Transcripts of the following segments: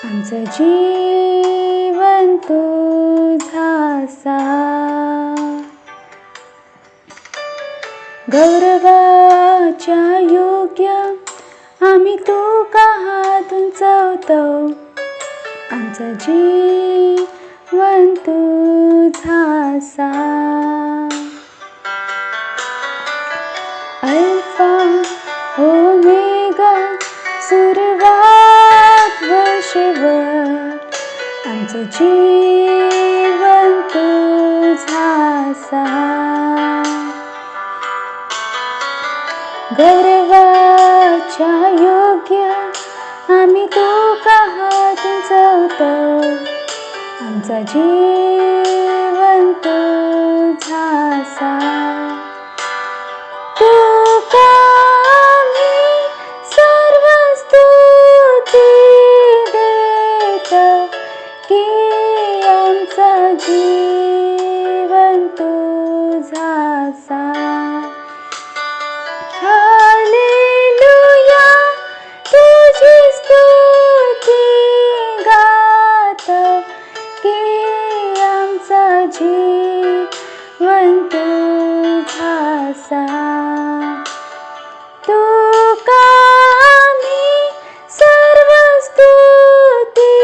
आमचं जीवन तुझासा गौरवाच्या योग्य आम्ही तुका हात उंचावतो. आमचं जीवन तुझासा अल्फा ओमेगा सुरुवात व शेवट. आमचं जीवन तुझासा गौरवाच्या योग्य आम्ही तुका हात उंचावतो. आमचं जीवन तुझासा तुका आम्ही सर्व स्तुती देतो की आमचं जीवन तुझासा. हालेलुया तुझी स्तुती गातो की आमचं जीवन तुझासा. तुका आम्ही सर्व स्तुती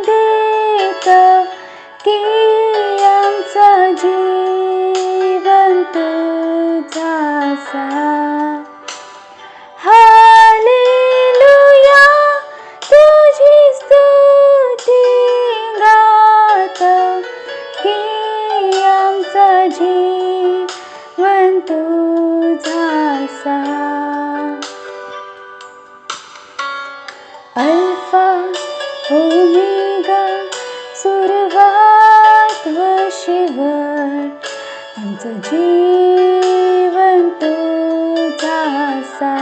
देतो की आमचं जीवन तुझासा. हालेलुया तुझी स्तुती गातो की आमचं जीवन तुझासा. अल्फा ओमेगा सुरुवात व शेवट. आमचं जीवन तुझासा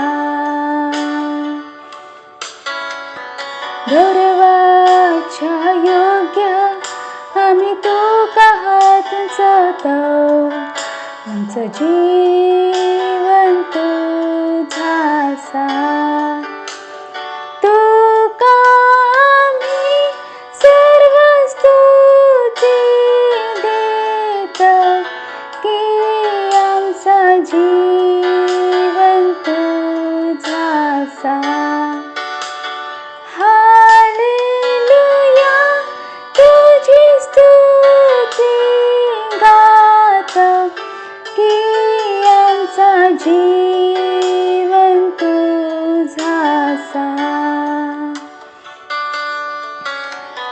गौरवाच्या योग्य आम्ही तुका हात उंचावतो. आमचं जीवन तुझासा तुका आम्ही सर्व स्तुती देतो की आमचं जीवन तुझासा. हालेलुया तुझी स्तुती गातो की आमचं जीवन तुझासा.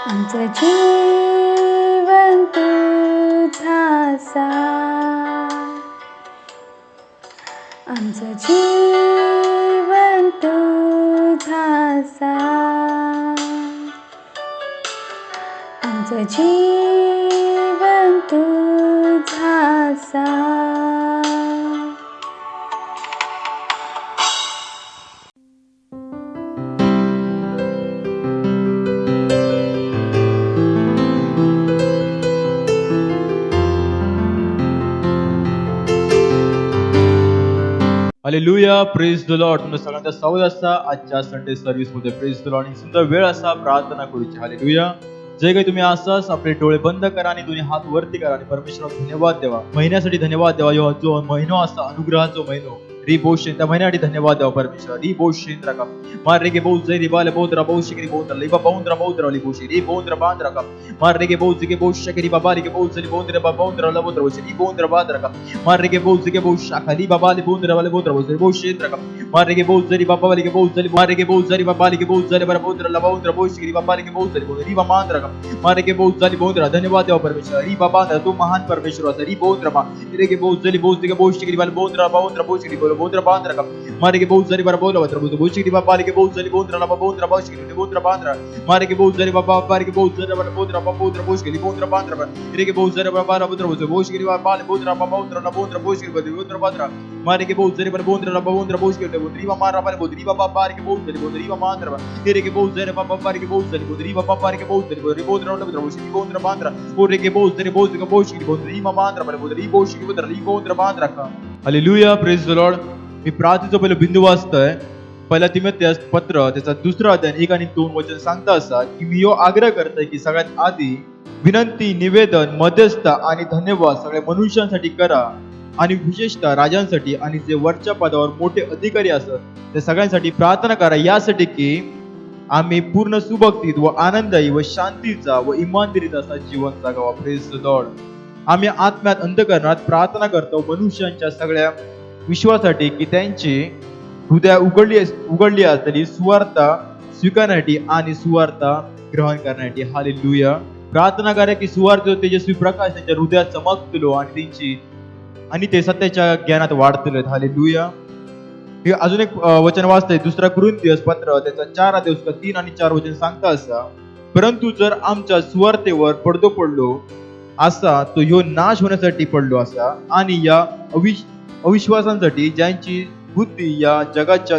आमचं जीवन तुझासा. आमचं जीवन तुझासा. आमचं जीवन तुझासा. Hallelujah, praise the Lord. तुमच्या सगळ्यांचा स्वागत असा आजच्या संडे सर्व्हिस मध्ये. Praise the Lord. सुंदर वेळ असा प्रार्थना करूची. हालेलुया. जे काही तुम्ही असाच आपले डोळे बंद करा आणि दोन्ही हात वरती करा आणि परमेश्वराला धन्यवाद देवा. महिन्यासाठी धन्यवाद देवा. जो महिनो असा अनुग्रहाचा महिनो रिबोशेन त्या महिन्यासाठी धन्यवाद देवा परमेश्वर. रिबोशेन रका मार रे बहुत जय रिबाले बहुत रा बहुत शिकरी बहुत लिबा बहुत रा बहुत रा लिबोशे री बहुत रा बांध रका मार रे बहुत जगे बहुत शकरी बाबा रे बहुत जली बहुत रे बहुत रा बहुत रा री बहुत रा बांध रका मार रे बहुत जगे बहुत शाखरी बाबा ले बहुत रा वाले बहुत रा बहुत शेत रका मार रे बहुत जली बाबा वाले बहुत जली मार रे बहुत जली बाबा ले बहुत जली बाबा बहुत रा बहुत शिकरी बाबा ले बहुत जली बहुत री बांध रका मार रे बहुत जली बहुत रा धन्यवाद देवा परमेश्वर. री बाबा तू महान परमेश्वर असा. री बहुत रा रे बहुत जली बहुत जगे बहुत शिकरी वाले बहुत रा बहुत शिकरी बहुत बांध रखा मारे के बहुत सारी बार बोला बतर बहुत शिकरी बाबा के बहुत सारी बहुत रहा बहुत रहा बहुत शिकरी बहुत बांध रहा मारे के बहुत सारी बाबा बार के बहुत सारी बार बहुत रहा बहुत रहा बहुत शिकरी बहुत बांध रहा रे के बहुत सारी बार बार बहुत रहा बहुत शिकरी बार बहुत रहा बहुत रहा बहुत शिकरी बहुत बांध रहा मारे के बहुत सारी बार बहुत रहा बहुत शिकरी बहुत रीवा मार रहा बहुत रीवा बाबा बार के बहुत सारी बहुत रीवा बांध रहा रे के बहुत सारी बाबा बार के बहुत सारी बहुत रीवा बाबा बार के बहुत सारी बहुत रहा बहुत शिकरी बहुत बांध रहा और रे के बहुत सारी बहुत शिकरी बहुत रीवा बांध रहा बहुत री बहुत शिकरी बहुत री बहुत बांध रखा. Hallelujah, praise the Lord. मी प्रार्थनेचा पहिला बिंदू वाचतोय. पहिला तिमोथेस पत्र त्याचा 2रा अध्याय 1 आणि 2 वचन सांगता असा की मी यो आग्रह करतोय की सगळ्यात आधी विनंती, निवेदन, मध्यस्थ आणि धन्यवाद सगळ्या मनुष्यांसाठी करा आणि विशेषतः राजांसाठी आणि जे वरच्या पदावर मोठे अधिकारी असतात त्या सगळ्यांसाठी प्रार्थना करा, यासाठी की आम्ही पूर्ण सुभक्तीत व आनंदायी व शांतीचा व इमानदारीचा असा जीवन जगावा. Praise the Lord. आम्ही आत्म्यात अंतःकरणात प्रार्थना करतो मनुष्यांच्या सगळ्या विश्वासाठी की त्यांची हृदय उघडली असलेली सुवार्ता स्वीकारण्यासाठी आणि सुवार्ता ग्रहण करण्यासाठी. हालेलुया. प्रार्थना करा की सुवार्थ तेजस्वी प्रकाश त्यांच्या हृदयात चमकतलो आणि ते सत्याच्या ज्ञानात वाढतले. हालेलुया. हे अजून एक वचन वाचतंय 2 कुरिन्थियस पत्र त्याचा 4 अध्याय 3 आणि 4 वचन सांगता असा, परंतु जर आमच्या सुवार्तेवर पडदो पडलो असा तो ह्यो नाश होण्यासाठी पडलो असा आणि या अविश्वासांसाठी ज्यांची बुद्धी या जगाच्या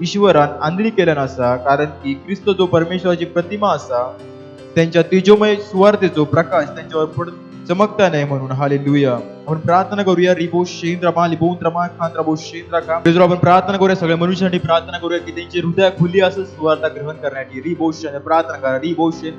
ईश्वरान आंधळी केल्या नसा, कारण की ख्रिस्त जो परमेश्वराची प्रतिमा असा त्यांच्या तेजोमय सुवार्तेचो प्रकाश त्यांच्यावर चमकता नाही म्हणून. हालेलुया. आपण प्रार्थना करूया. आपण प्रार्थना करूया, सगळ्या मनुष्यांसाठी प्रार्थना करूया की त्यांची हृदय खुली असं सुवार्ता ग्रहण करण्यासाठी. प्रार्थना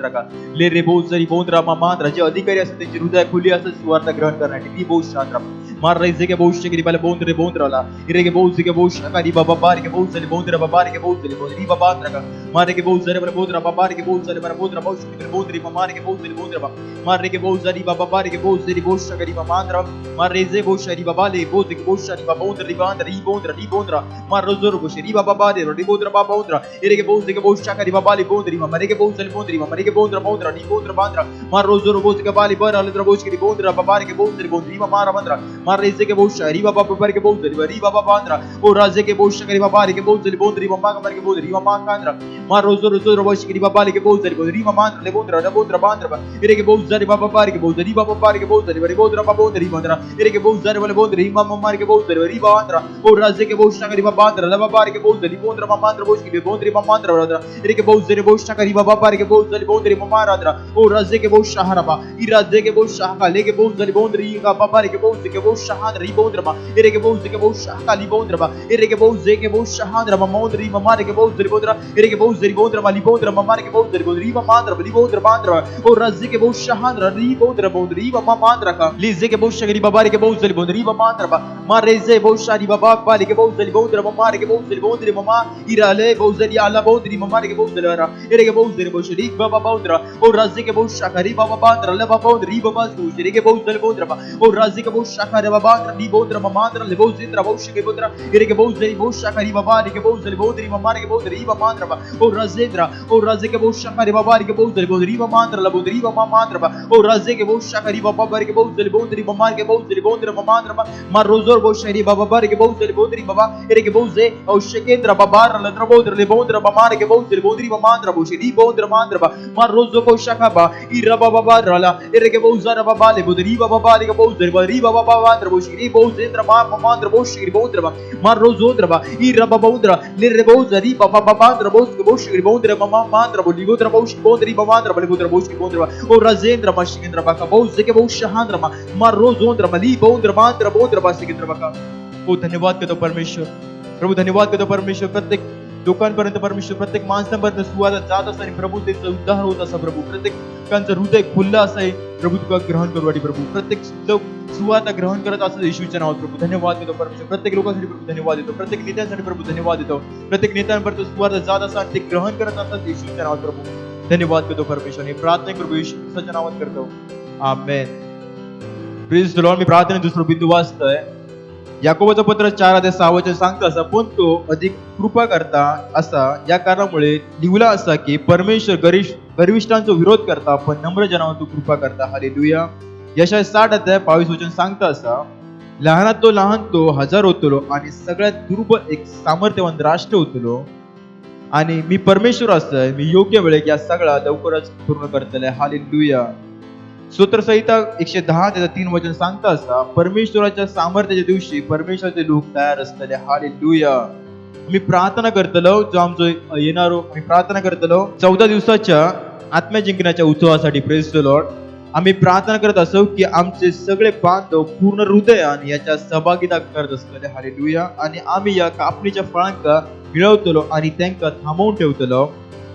करा. ले रेबोस रिबोंद्रामा मात्र जे अधिकारी असतात त्यांची हृदय खुली असं सुवार्ता ग्रहण करण्यासाठी. रिबोस शांद्रा मार रईजे के बोश के रिबाले बोंद्रे बोंद्राला इरे के बोस के बोश का री बाबा बार के बोस ले बोंद्रे बाबा के बोस ले बोंद्री बाबा का मारे के बोस रे बोंद्रा बाबा के बोस ले बार बोंद्रा बोस के बोंद्री मार के बोस ले बोंद्रा मार रे के बोस री बाबा बार के बोस री बोश का री मांद्रा मार रेजे बोश री बाबा ले बोस के बोश री बाबा बोंद्री बांद्रा री बोंद्रा मार रोजोर बोश री बाबा बार री बोंद्रा बाबा बोंद्रा इरे के बोस का री बाबा ले बोंद्री मारे के बोस ले बोंद्री मारे के बोंद्रा बोंद्रा री बोंद्रा बांद्रा मार रोजोर बोस के बाली बर अलद्रा बोस के बोंद्रा बाबा के बोस रे बोंद्री मार बांद्रा मार रेजे के बोश री बाबा बार के बोस री बाबा बांद्रा ओ राजे के बोश री बाबा के बोस ले बोंद्री मामा का के बोस री मामा कांद्रा मार रोजोर रोजोर बोश के बाबा के बोस री मामा ले बोंद्रा बांद्रा इरे के बोस री बाबा बार के बोस री बाबा बार के बोस री बोंद्रा बाबा बोंद्री बांद्रा इरे के बोस री वाले बोंद्री मामा मार के बोस री बांद्रा ओ राजे के बोश री बाबा बांद्रा ले बाबा बार के बोस री बोंद्रा मामा बोश के बोंद्री मामा बांद्रा इरे के बोस री बोश री बाबा बार के बोस री बोंद्री मामा राद्रा ओ राजे के बोश हरबा इ राजे के बोश का ले के बोस री बोंद्री का बाबा के बोस शहाद री बोंद्रा इरे के बोस का ली बोंद्रा इरे के बोस शहाद रमा मोंद्री मामा के बोस री बोंद्रा इरे के बोस री बोंद्रा ली बोंद्रा मामा के बोस री बोंद्री मामा ली बोंद्रा बांद्रा ओ राजे के बोस शहाद री बोंद्रा बोंद्री मामा बांद्रा का लीजे के बोस री बाबा के बोस री बोंद्री मामा बांद्रा मार रेजे बोस री बाबा बार के बोस री बोंद्रा मामा के बोस री बोंद्री मामा इराले बोस री आला बोंद्री मामा के बोस रा इरे के बोस री बोस री बाबा बोंद्रा ओ राजे के बोस शाखरी बाबा बांद्रा ले बाबा बोंद्री बाबा बोस री के बोस री बोंद्रा ओ राजे के बोस शाखरी बाबा री बोंद्रा मामा ले बोस इंद्रा बोस के बोंद्रा इरे के बोस री बोस शाखरी बाबा री के बोस री बोंद्री मामा के बोस री बाबा बांद्रा ओ राजेंद्रा ओ राजे के बोस शाखरी बाबा री के बोस री बोंद्री मामा ले बोंद्री बाबा बांद्रा ओ राजे के बोस शाखरी बाबा बार के बोस री बोंद्री मामा के बोस री बोंद्रा मामा बांद्रा मार रोजोर बोस री बाबा बार के बोस री बोंद्री बाबा इरे के बोस ओ शकेंद्रा बाबा लद्रा बोंद्रा ले बोंद्रा मामा के बोस री बोंद्री मामा बांद्रा बोस री बोंद्रा बांद्रा मार रोजो को शाखा इरा बाबा बार रला इरे के बोस रा बाबा ले बोंद्री बाबा बार के बोस री बाबा बांद्रा बोस री बोस इंद्रा मामा बांद्रा बोस री बोंद्रा मार रोजो द्रा इरा बाबा बोंद्रा ले रे बोस री बाबा बांद्रा बोस के बोस री बोंद्रा मामा बांद्रा बोली बोंद्रा बोस बोंद्री बांद्रा बोली बोंद्रा बोस के बोंद्रा ओ राजेंद्र मशिकेंद्र बाका बोस के बोस शहांद्र मार रोजोंद्र मली बोंद्रा बांद्रा बोंद्रा बासिकेंद्र बाका. ओ धन्यवाद करतो परमेश्वर. प्रभू धन्यवाद करतो परमेश्वर. प्रत्येक लोकांपर्यंत परमेश्वर प्रत्येक माणसांपर्यंत सुवार्ता जात असताना प्रभू त्यांचं उद्धार होत असा प्रभू प्रत्येकांचं हृदय खुल्लं असं प्रभू तुका ग्रहण करू वाटी प्रभू प्रत्येक लोक सुवार्ता ग्रहण करत असं येशूच्या नावात प्रभू धन्यवाद देतो परमेश्वर. प्रत्येक लोकांसाठी प्रभू धन्यवाद देतो. प्रत्येक नेत्यांसाठी प्रभू धन्यवाद देतो. प्रत्येक नेत्यांपर्यंत सुवार्ता जात असताना ते ग्रहण करत असतात येशूच्या नावात प्रभू धन्यवाद करतो परमेश्वर. हे प्रार्थना प्रभू येशूच्या नावात करतो. आमेन. Praise the Lord. मी प्रार्थना दुसरा बिंदू वाचतोय. याकोबाचं पत्र 4 अध्याय 6 वचन सांगतं असं, पण तो अधिक कृपा करता असा या कारणामुळे लिहिला असा की परमेश्वर गर्विष्ठांचा विरोध करता पण नम्र जनावर तो कृपा करता. हालेलुया. यशाया 60 अध्याय 22 वचन सांगतं असा, लहानात तो लहान तो हजार होतलो आणि सगळ्यात दुर्बल एक सामर्थ्यवान राष्ट्र होतलो आणि मी परमेश्वर असतोय, मी योग्य वेळेत या सगळा लवकरच पूर्ण करतले. हालेलुया. स्तोत्रसंहिता 110 त्याचं 3 वचन सांगता असा, परमेश्वराच्या सामर्थ्याच्या दिवशी परमेश्वराचे लोक तयार असतले. हालेलुया. मी प्रार्थना करतलो जो आमचो येणारो मी प्रार्थना करतलो 14 दिवसाच्या आत्म्या जिंकण्याच्या उत्सवासाठी. Praise the Lord. आम्ही प्रार्थना करत असो की आमचे सगळे बांधव पूर्ण हृदयाने याच्या सहभागिता करत असतले. हालेलुया. आणि आम्ही या कापणीच्या फळांका मिळवतलो आणि त्यांका थांबवून ठेवतलो.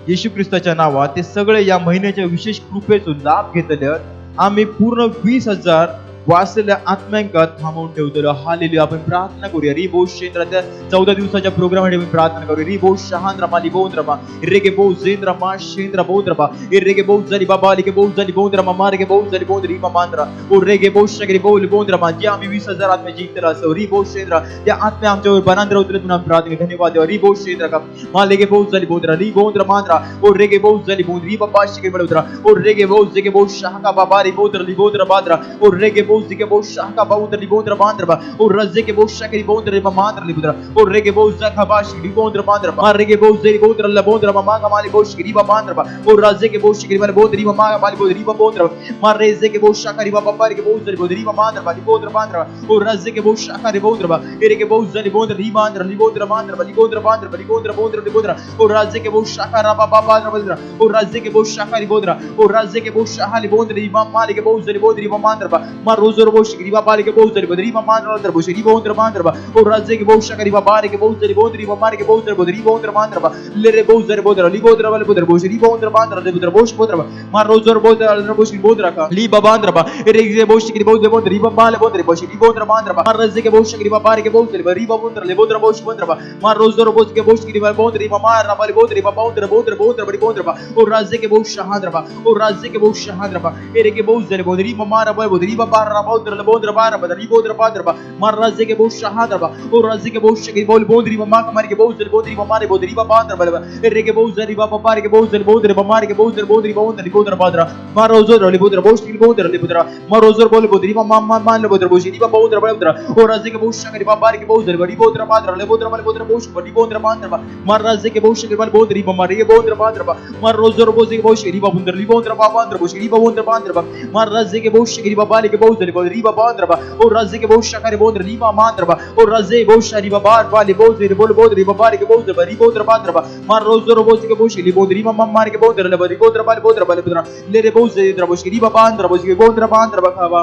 येशू ख्रिस्ताच्या नावात ते सगळे या महिन्याच्या विशेष कृपेचो लाभ घेतले. आम्ही पूर्ण 20,000 वाचलेल्या आत्म्यांका थांबवून ठेवतलो. हालेलुया. आपण प्रार्थना करूया. रिबो शेंद्राच्या 14 दिवसाच्या प्रोग्रामसाठी आपण प्रार्थना करूया. रिबो शहांद्रमा लिबोंद्रमा रेगे बो जेंद्रमा शेंद्रा बोंद्रमा रेगे बो जली बाबा लिगे बो जली बोंद्रमा मार्गे बो जली बोंद्री मांद्रा ओ रेगे बो शगरी बो लिबोंद्रमा जे आम्ही 20,000 आत्मे जिंकलेला असो. रिबो शेंद्रा त्या आत्म्या आमच्यावर बनांद्र उतरत म्हणून प्रार्थना. धन्यवाद देवा. रिबो शेंद्रा का मालेगे बो जली बोंद्रा लिबोंद्रा मांद्रा ओ रेगे बो जली बोंद्री बाबा शगरी बलोद्रा ओ रेगे बो जेगे बो शहाका बाबा लिबोंद्रा लिबोंद्रा बांद्रा ओ रेगे बो जेगे बो शहाका बाउंद्रा लिबोंद्रा बांद्रा ओ रजे के बो शगरी बोंद्रा मांद्रा लिबोंद्रा ओ रेगे बो जखा बाशी लिबोंद्रा बांद्रा मार रेगे बो जेरी बोंद्रा लिबोंद्रा मागा माली बो शगरी बांद्रा ओ रजे के बो शगरी माली बोंद्री मागा माली बोंद्री बांद्रा मार रेजे के बो शगरी बाबा के बो जरी बोंद्री बांद्रा लिबोंद्रा बांद्रा ओ रजे के बो शगरी बोंद्रा एरे के बो जरी बोंद्रा लिबोंद्रा लिबोंद्रा बांद्रा लिबोंद्रा बांद्रा लिबोंद्रा बोंद्रा लिबोंद्रा ओ रजे के बो शगरा बाबा बांद्रा ओ रजे के बो शगरी बोंद्रा ओ रजे के बो शहाली बोंद्रा इमाम माली के बो जरी बोंद्री बांद्रा मार रोजर बो शगरी बाबा के बो जरी बोंद्री बांद्रा बो शगरी बोंद्रा बांद्रा ओ रजे के बो शगरी बाबा के बो जरी बोंद्री बाबा के बो जरी बोंद्री बांद्रा बांद्रा ले रे बो जरी बोंद्रा लिबोंद्रा वाले बोंद्रा बो शगरी बोंद्रा बांद्रा लिबोंद्रा बो बोंद्रा मार रोजर बोंद्रा बो शगरी बोंद्रा का ली बाबा बांद्रा एरे के बो शगरी बोंद्रा बोंद्री बाबा ले बोंद्रा बो शगरी बोंद्रा बांद्रा मार रजे के बो शगरी बाबा के बो जरी बोंद्री बोंद्रा ले बोंद्रा बो बोंद्रा मार रोजर बो के बो शगरी बोंद्री मार वाले बोंद्री बाबा बोंद्रा बोंद्रा बोंद्रा बड़ी बोंद्रा ओ रजे के बो शहाद्रा ओ रजे के बो शहाद्रा एरे के बो जरी बोंद्री मार वाले बोंद्री बाबा बोंद्रा बोंद्रा बार बदली बोंद्रा बांद्रा मार रजे के बो शहाद्रा ओ रजे के बो शगरी बोंद्री मार के मार के बो जरी बोंद्री मार बोंद्री बाबा बांद्रा एरे के बो जरी बाबा बार के बो जरी बोंद्री मार के बो जरी बोंद्री बोंद्री बोंद्रा बांद्रा मार रोजर ले बोंद्रा बो शगरी बोंद्रा ले बोंद्रा मार रोजर बोल बोंद्री मान ले बोंद्रा बो शगरी बाबा बोंद्रा बोंद्रा ओ रजे के बो शगरी बाबा बार के बो जरी बड़ी बोंद्रा बांद्रा ले बोंद्रा बोंद्रा बो शगरी बोंद्रा बांद्रा मार रजे के बो शगरी बाल बोंद्री मार रे बोंद्रा बांद्रा मार रोजर बो के बो शगरी बाबा बोंद्रा ले बोंद्रा बाबा बांद्रा बो शगरी बाबा बोंद्रा बांद्रा मार रजे के बो शगरी बाबा ले के बो जरी बोंद्री बाबा बांद्रा ओ रजे के बो शगरी बोंद्रा ली मांद्रा ओ रजे बो शगरी बाबा वाले बो जरी बोल बोंद्री बाबा के बो जरी बोंद्रा बांद्रा मार रोजर बो के बो शगरी बोंद्री मार के बोंद्रा ले बोंद्री बोंद्रा बाल बोंद्रा ले रे बो जरी बो शगरी बाबा बांद्रा बो शगरी बोंद्रा बांद्रा खावा.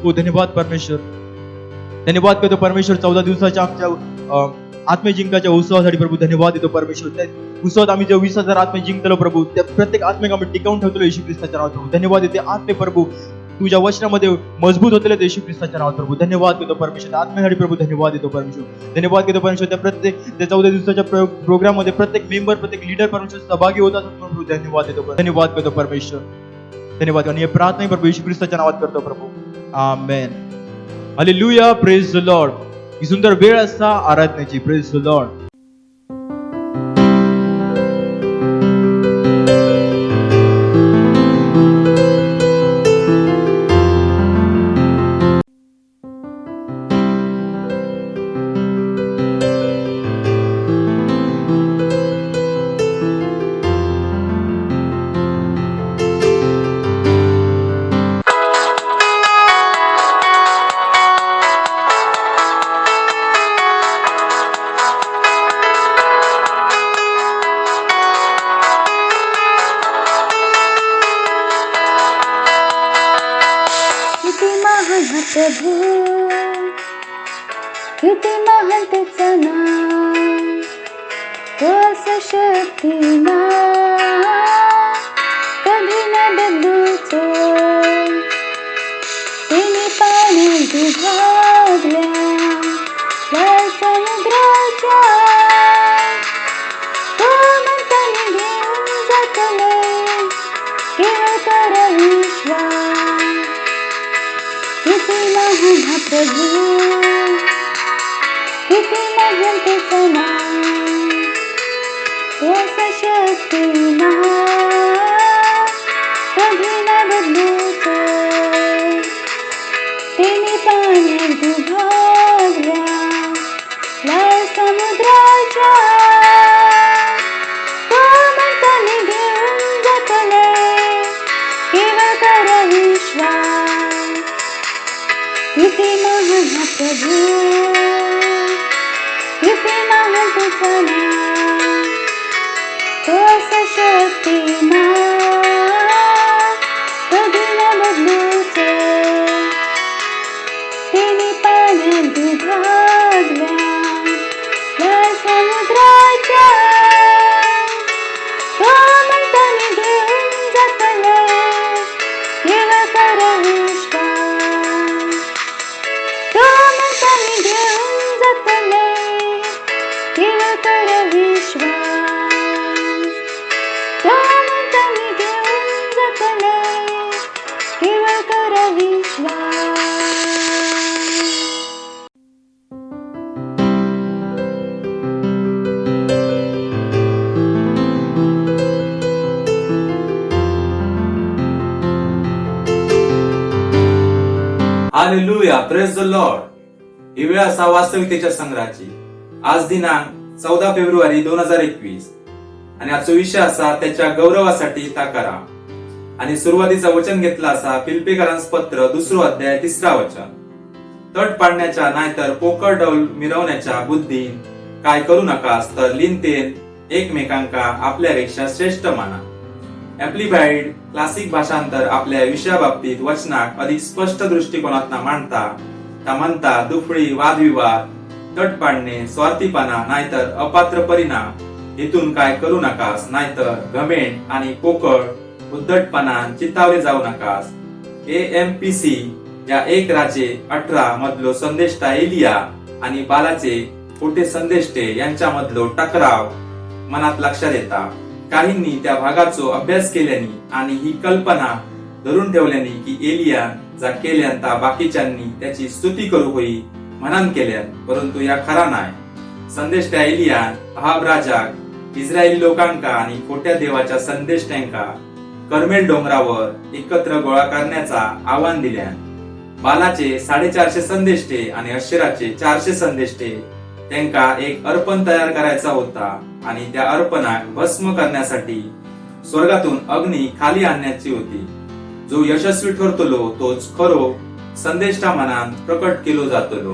ओ धन्यवाद परमेश्वर. धन्यवाद करतो परमेश्वर 14 दिवसाच्या आमच्या आत्मे जिंकाच्या उत्सवासाठी प्रभू धन्यवाद देतो परमेश्वर. त्या उत्सवात आम्ही जे 20,000 आत्मे जिंकलो प्रभू त्या प्रत्येक आत्मेक आम्ही टिकवून ठेवतो येशू ख्रिस्ताच्या नावात. धन्यवाद देते आत्मे प्रभू तुझ्या वचनामध्ये मजबूत होतले येशू ख्रिस्ताच्या नावात प्रभू धन्यवाद देतो परमेश्वर. आत्म्यासाठी प्रभू धन्यवाद देतो परमेश्वर. धन्यवाद देतो परमेश्वर. त्या प्रत्येक त्या 14 दिवसाच्या प्रोग्राम मध्ये प्रत्येक मेंबर प्रत्येक लीडर परमेश्वर सहभागी होतात प्रभू धन्यवाद देतो. धन्यवाद करतो परमेश्वर. धन्यवाद. आणि हे प्रार्थना प्रभू येशू ख्रिस्ताच्या नावात करतो प्रभू. Amen. Hallelujah. Praise the Lord. ही सुंदर वेळ असा आराधनेची. Praise the Lord. प्रभू किती महान त्याचं नाव, तो सशक्तिमान कधी न बदलूचो. तिने पाणी विभागल्या लाल समुद्राच्या, तो म्हणताने घेऊन जातले केवळ कर विश्वास. किती महान हा प्रभू, किती महान त्याचं नाव, तो सशक्तिमान कधी न बदलूचो. तिने पाण्यात विभागल्या लाल समुद्राच्या, तो म्हणताने घेऊन जातले केवळ कर विश्वास. किती महान हा प्रभू, किती महान त्याचं नाव, तो सशक्तिमान कधी न बदलूचो. तिने पाण्यात विभागल्या लाल समुद्राच्या, हालेलुया, प्रेज द लॉर्ड. ही वेळ असा वास्तविकतेच्या संग्रहाची. आज दिनांक 14 फेब्रुवारी 2021 आणि आजचा विषय असा त्याच्या गौरवासाठी ताकारा. आणि सुरुवातीचा वचन घेतला असा फिलिप्पीकरांस पत्र 2 अध्याय 3 वचन. तट पाडण्याच्या नाहीतर पोकळ डौल मिरवण्याच्या बुद्धीन काय करू नकास, तर लिनतेन एकमेकांका आपल्यापेक्षा श्रेष्ठ माना. ऍम्प्लिफाईड क्लासिक भाषांतर आपल्या विषयाबाबतीत वचनाक अधिक स्पष्ट दृष्टिकोनात मांडता. त्या म्हणता दुफळी, वादविवाद, तट पाडणे, स्वार्थीपणा नाहीतर अपात्र परिणाम हेतून काय करू नकास, नाहीतर घमेंड आणि पोकळ उद्धटपणा चित्तावले जाऊ नकास. AMPC या 1 राजे 18 मधलो संदेष्टा एलिया आणि बालाचे खोटे संदेष्टे यांच्यामधलो टकराव मनात लक्षात येता. काहींनी त्या भागाचो अभ्यास केल्यानी आणि ही कल्पना धरून ठेवल्यानी की एलिया जा केल्यान ता बाकीच्यांनी त्याची स्तुती करू होई म्हणान केल्यान, परंतु या खरा नाही. संदेष्टा एलियान अहाब राजाक इस्रायली लोकांका आणि खोट्या देवाच्या संदेष्ट्यांका कर्मेल डोंगरावर एकत्र गोळा करण्याचा आव्हान दिल्यान. बालाचे 450 संदेष्टे आणि अशेराचे 400 संदेष्टे त्यांका एक अर्पण तयार करायचा होता आणि त्या अर्पणाक भस्म करण्यासाठी स्वर्गातून अग्नी खाली आणण्याची होती. जो यशस्वी ठरतलो तोच खरो संदेष्टा मनान प्रकट केलो जातलो.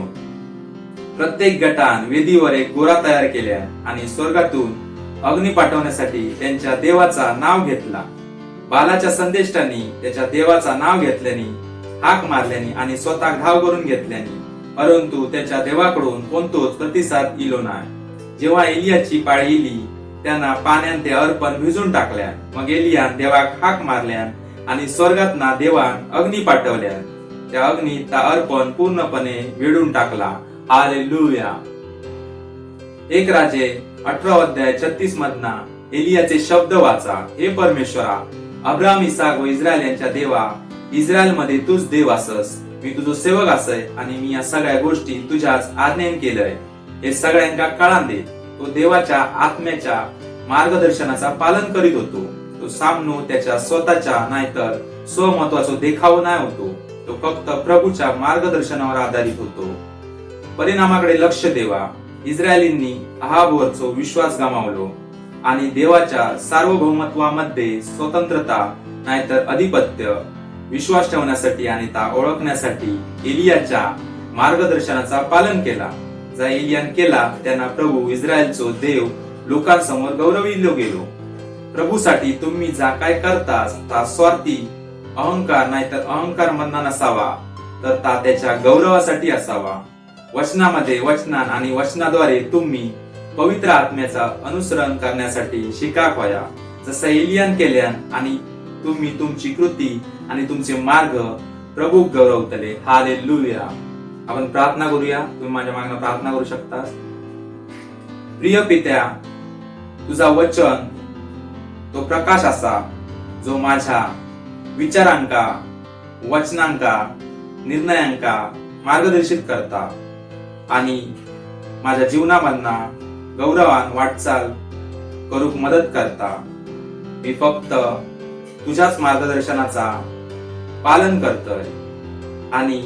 प्रत्येक गटान वेदीवर एक गोरा तयार केल्या आणि स्वर्गातून अग्नी पाठवण्यासाठी त्यांच्या देवाचा नाव घेतला. बालाच्या संदेष्टांनी त्याच्या देवाचा नाव घेतल्यानी, हाक मारल्यानी आणि स्वतः घाव करून घेतल्यानी, परंतु त्याच्या देवाकडून कोणतोच प्रतिसाद इलो नाही. जेव्हा एलियाची पाळी इली त्यांना पाण्यात ते अर्पण भिजून टाकल्या. मग एलियान देवाक हाक मारल्या आणि स्वर्गातना देवान अग्नी पाठवल्या. त्या अग्नीत त्या अर्पण पूर्णपणे वेढून टाकला. हालेलुया. 1 राजे 18 अध्याय 36 मधना एलियाचे शब्द वाचा. हे परमेश्वरा, अब्राहम, इसाक व इस्रायल यांच्या देवा, इस्रायल मध्ये तूच देव असस. मी तुझो सेवक असय आणि मी या सगळ्या गोष्टी तुझ्याच आज्ञेन केलंय. हे सगळ्यांका कळान दे. तो देवाच्या आत्म्याच्या मार्गदर्शनाचा पालन करीत होतो. तो सामनो त्याच्या स्वतःच्या नाहीतर स्वमहत्वाचा देखाव नाही होतो. तो फक्त प्रभूच्या मार्गदर्शनावर आधारित होतो. परिणामाकडे लक्ष देवा. इस्रायलींनी अहाबवरचो विश्वास गमावलो आणि देवाच्या सार्वभौमत्वामध्ये स्वतंत्रता नाहीतर अधिपत्य विश्वास ठेवण्यासाठी आणि ता ओळखण्यासाठी एलियाच्या मार्गदर्शनाचा पालन केला. जा एलियान केला त्यांना प्रभू इस्रायलचो देव लोकांसमोर गौरविलो गेलो. प्रभूसाठी तुम्ही जा काय करतास ता स्वार्थी अहंकार नाहीतर अहंकार मधना नसावा, तर ता त्याच्या गौरवासाठी असावा. वचनामध्ये वचनान आणि वचनाद्वारे तुम्ही पवित्र आत्म्याचा अनुसरण करण्यासाठी शिकाक व्हाया, जसं एलियान केल्यान, आणि तुम्ही तुमची कृती आणि तुमचे मार्ग प्रभू गौरवतले. हालेलुया. आपण प्रार्थना करूया. तुम्ही माझ्या मागणं प्रार्थना करू शकता. प्रिय पित्या, तुझा वचन तो प्रकाश असा जो माझ्या विचारांका, वचनांका, निर्णयांका मार्गदर्शित करता आणि माझ्या जीवनामधना गौरवान वाटचाल करूक मदत करता. मी फक्त तुझ्याच मार्गदर्शनाचा पालन करतोय आणि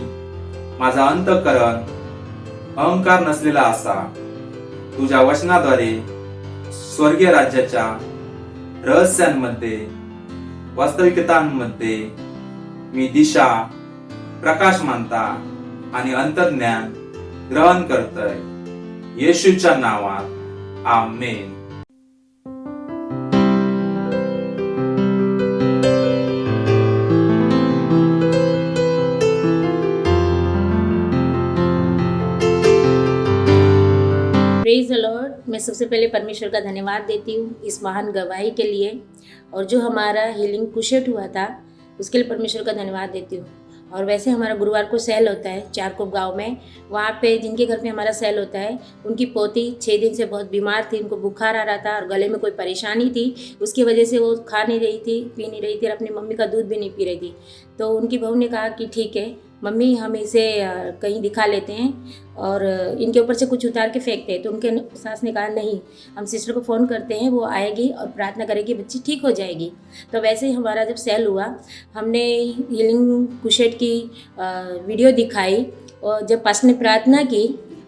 माझा अंतःकरण अहंकार नसलेला असा तुझ्या वचनाद्वारे स्वर्गीय राज्याच्या रहस्यांमध्ये, वास्तविकतांमध्ये मी दिशा, प्रकाश मानता आणि अंतर्ज्ञान ग्रहण करतोय. येशूच्या नावात आमेन. Praise the Lord. मैं सबसे पहले परमेश्वर का धन्यवाद देती हूँ इस महान गवाही के लिए, और जो हमारा हीलिंग कुशेट हुआ था उसके लिए परमेश्वर का धन्यवाद देती हूँ. और वैसे हमारा गुरुवार को सेल होता है चारकोप गांव में. वहाँ पे जिनके घर पे हमारा सेल होता है, उनकी पोती 6 दिन से बहुत बीमार थी. उनको बुखार आ रहा था और गले में कोई परेशानी थी. उसकी वजह से वो खा नहीं रही थी, पी नहीं रही थी और अपनी मम्मी का दूध भी नहीं पी रही थी. तो उनकी बहू ने कहा कि ठीक है, मम्मी हम इसे कहीं दिखा लेते हैं और इनके ऊपर से कुछ उतार के फेंकते हैं। तो उनके सास ने कहा नहीं, हम सिस्टर को फ़ोन करते हैं, वो आएगी और प्रार्थना करेगी, बच्ची ठीक हो जाएगी। तो वैसे ही हमारा जब सेल हुआ, हमने हीलिंग कुशेट की वीडियो दिखाई और जब पास्टर ने प्रार्थना की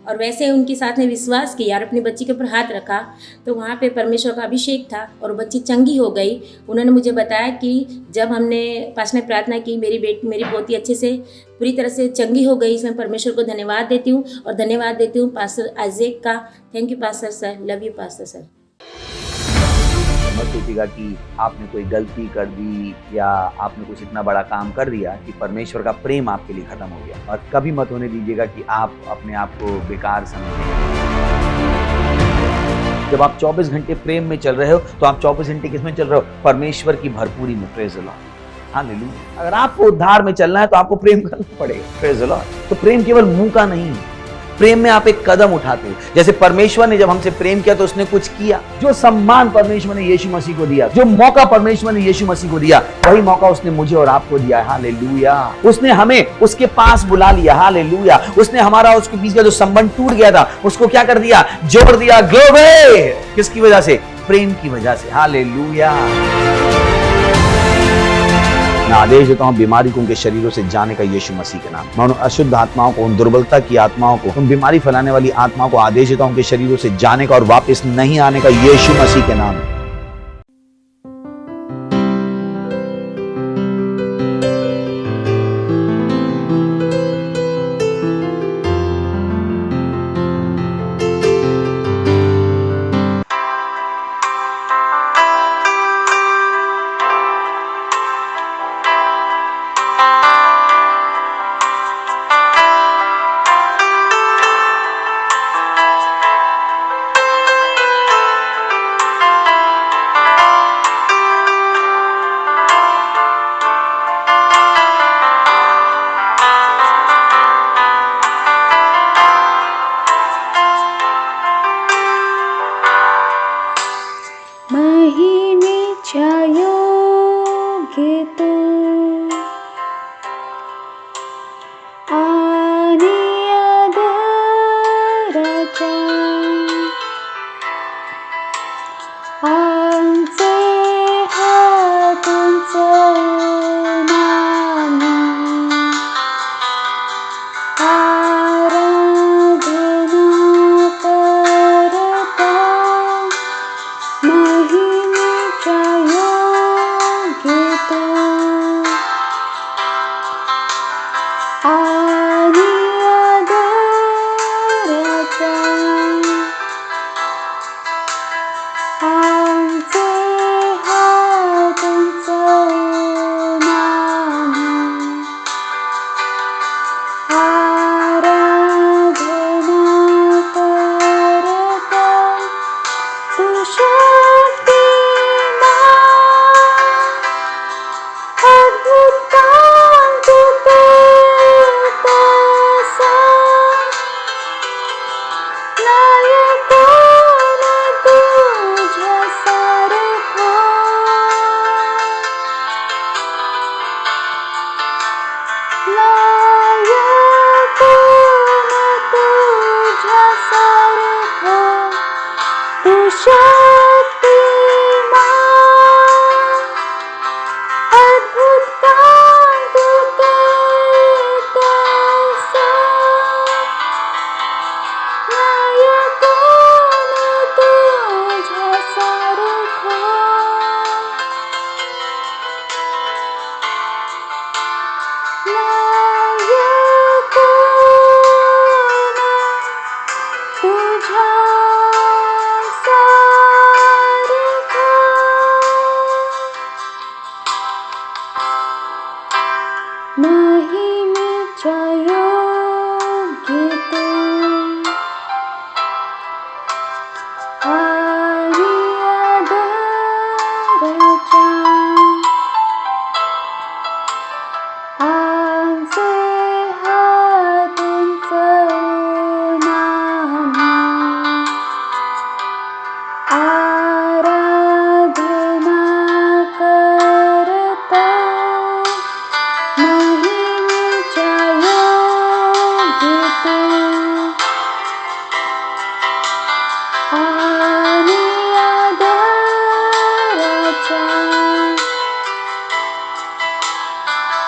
और वैसे उनके साथ में विश्वास किया और अपनी बच्ची के ऊपर हाथ रखा, तो वहाँ पे परमेश्वर का अभिषेक था और बच्ची चंगी हो गई। उन्होंने मुझे बताया कि जब हमने पास्टर ने प्रार्थना की, मेरी पोती अच्छे से पूरी तरह से चंगी हो गई। इसमें परमेश्वर को धन्यवाद देती हूँ और धन्यवाद देती हूँ पास्टर आइजैक का। Thank you pastor sir, love you pastor sir. मत सोचिएगा कि आपने कोई गलती कर दी या आपने कुछ इतना बड़ा काम कर दिया कि परमेश्वर का प्रेम आपके लिए खत्म हो गया, और कभी मत होने दीजिएगा कि आप अपने आप को बेकार समझें। जब आप 24 घंटे प्रेम में चल रहे हो तो आप 24 घंटे किसमें चल रहे हो? परमेश्वर की भरपूरी में। Praise the Lord, hallelujah. अगर आपको उद्धार में चलना है तो आपको प्रेम करना पड़ेगा। Praise the Lord. तो प्रेम केवल मुंह का नहीं है, प्रेम में आप एक कदम उठाते हो। जैसे परमेश्वर ने जब हमसे प्रेम किया तो उसने कुछ किया। जो सम्मान परमेश्वर ने यीशु मसीह को दिया, जो मौका परमेश्वर ने यीशु मसीह को दिया, वही मौका उसने मुझे और आपको दिया है। हालेलुया। उसने हमें उसके पास बुला लिया। हालेलुया। उसने हमारा उसके बीच का जो संबंध टूट गया था उसको क्या कर दिया? जोड़ दिया। ग्लोरी। किसकी वजह से? प्रेम की वजह से। हालेलुया। मैं आदेश देता हूं बीमारी को उनके शरीरों से जाने का यीशु मसीह के नाम। मैं उन अशुद्ध आत्माओं को, उन दुर्बलता की आत्माओं को, उन बीमारी फैलाने वाली आत्माओं को आदेश देता हूं उनके शरीरों से जाने का और वापस नहीं आने का यीशु मसीह के नाम।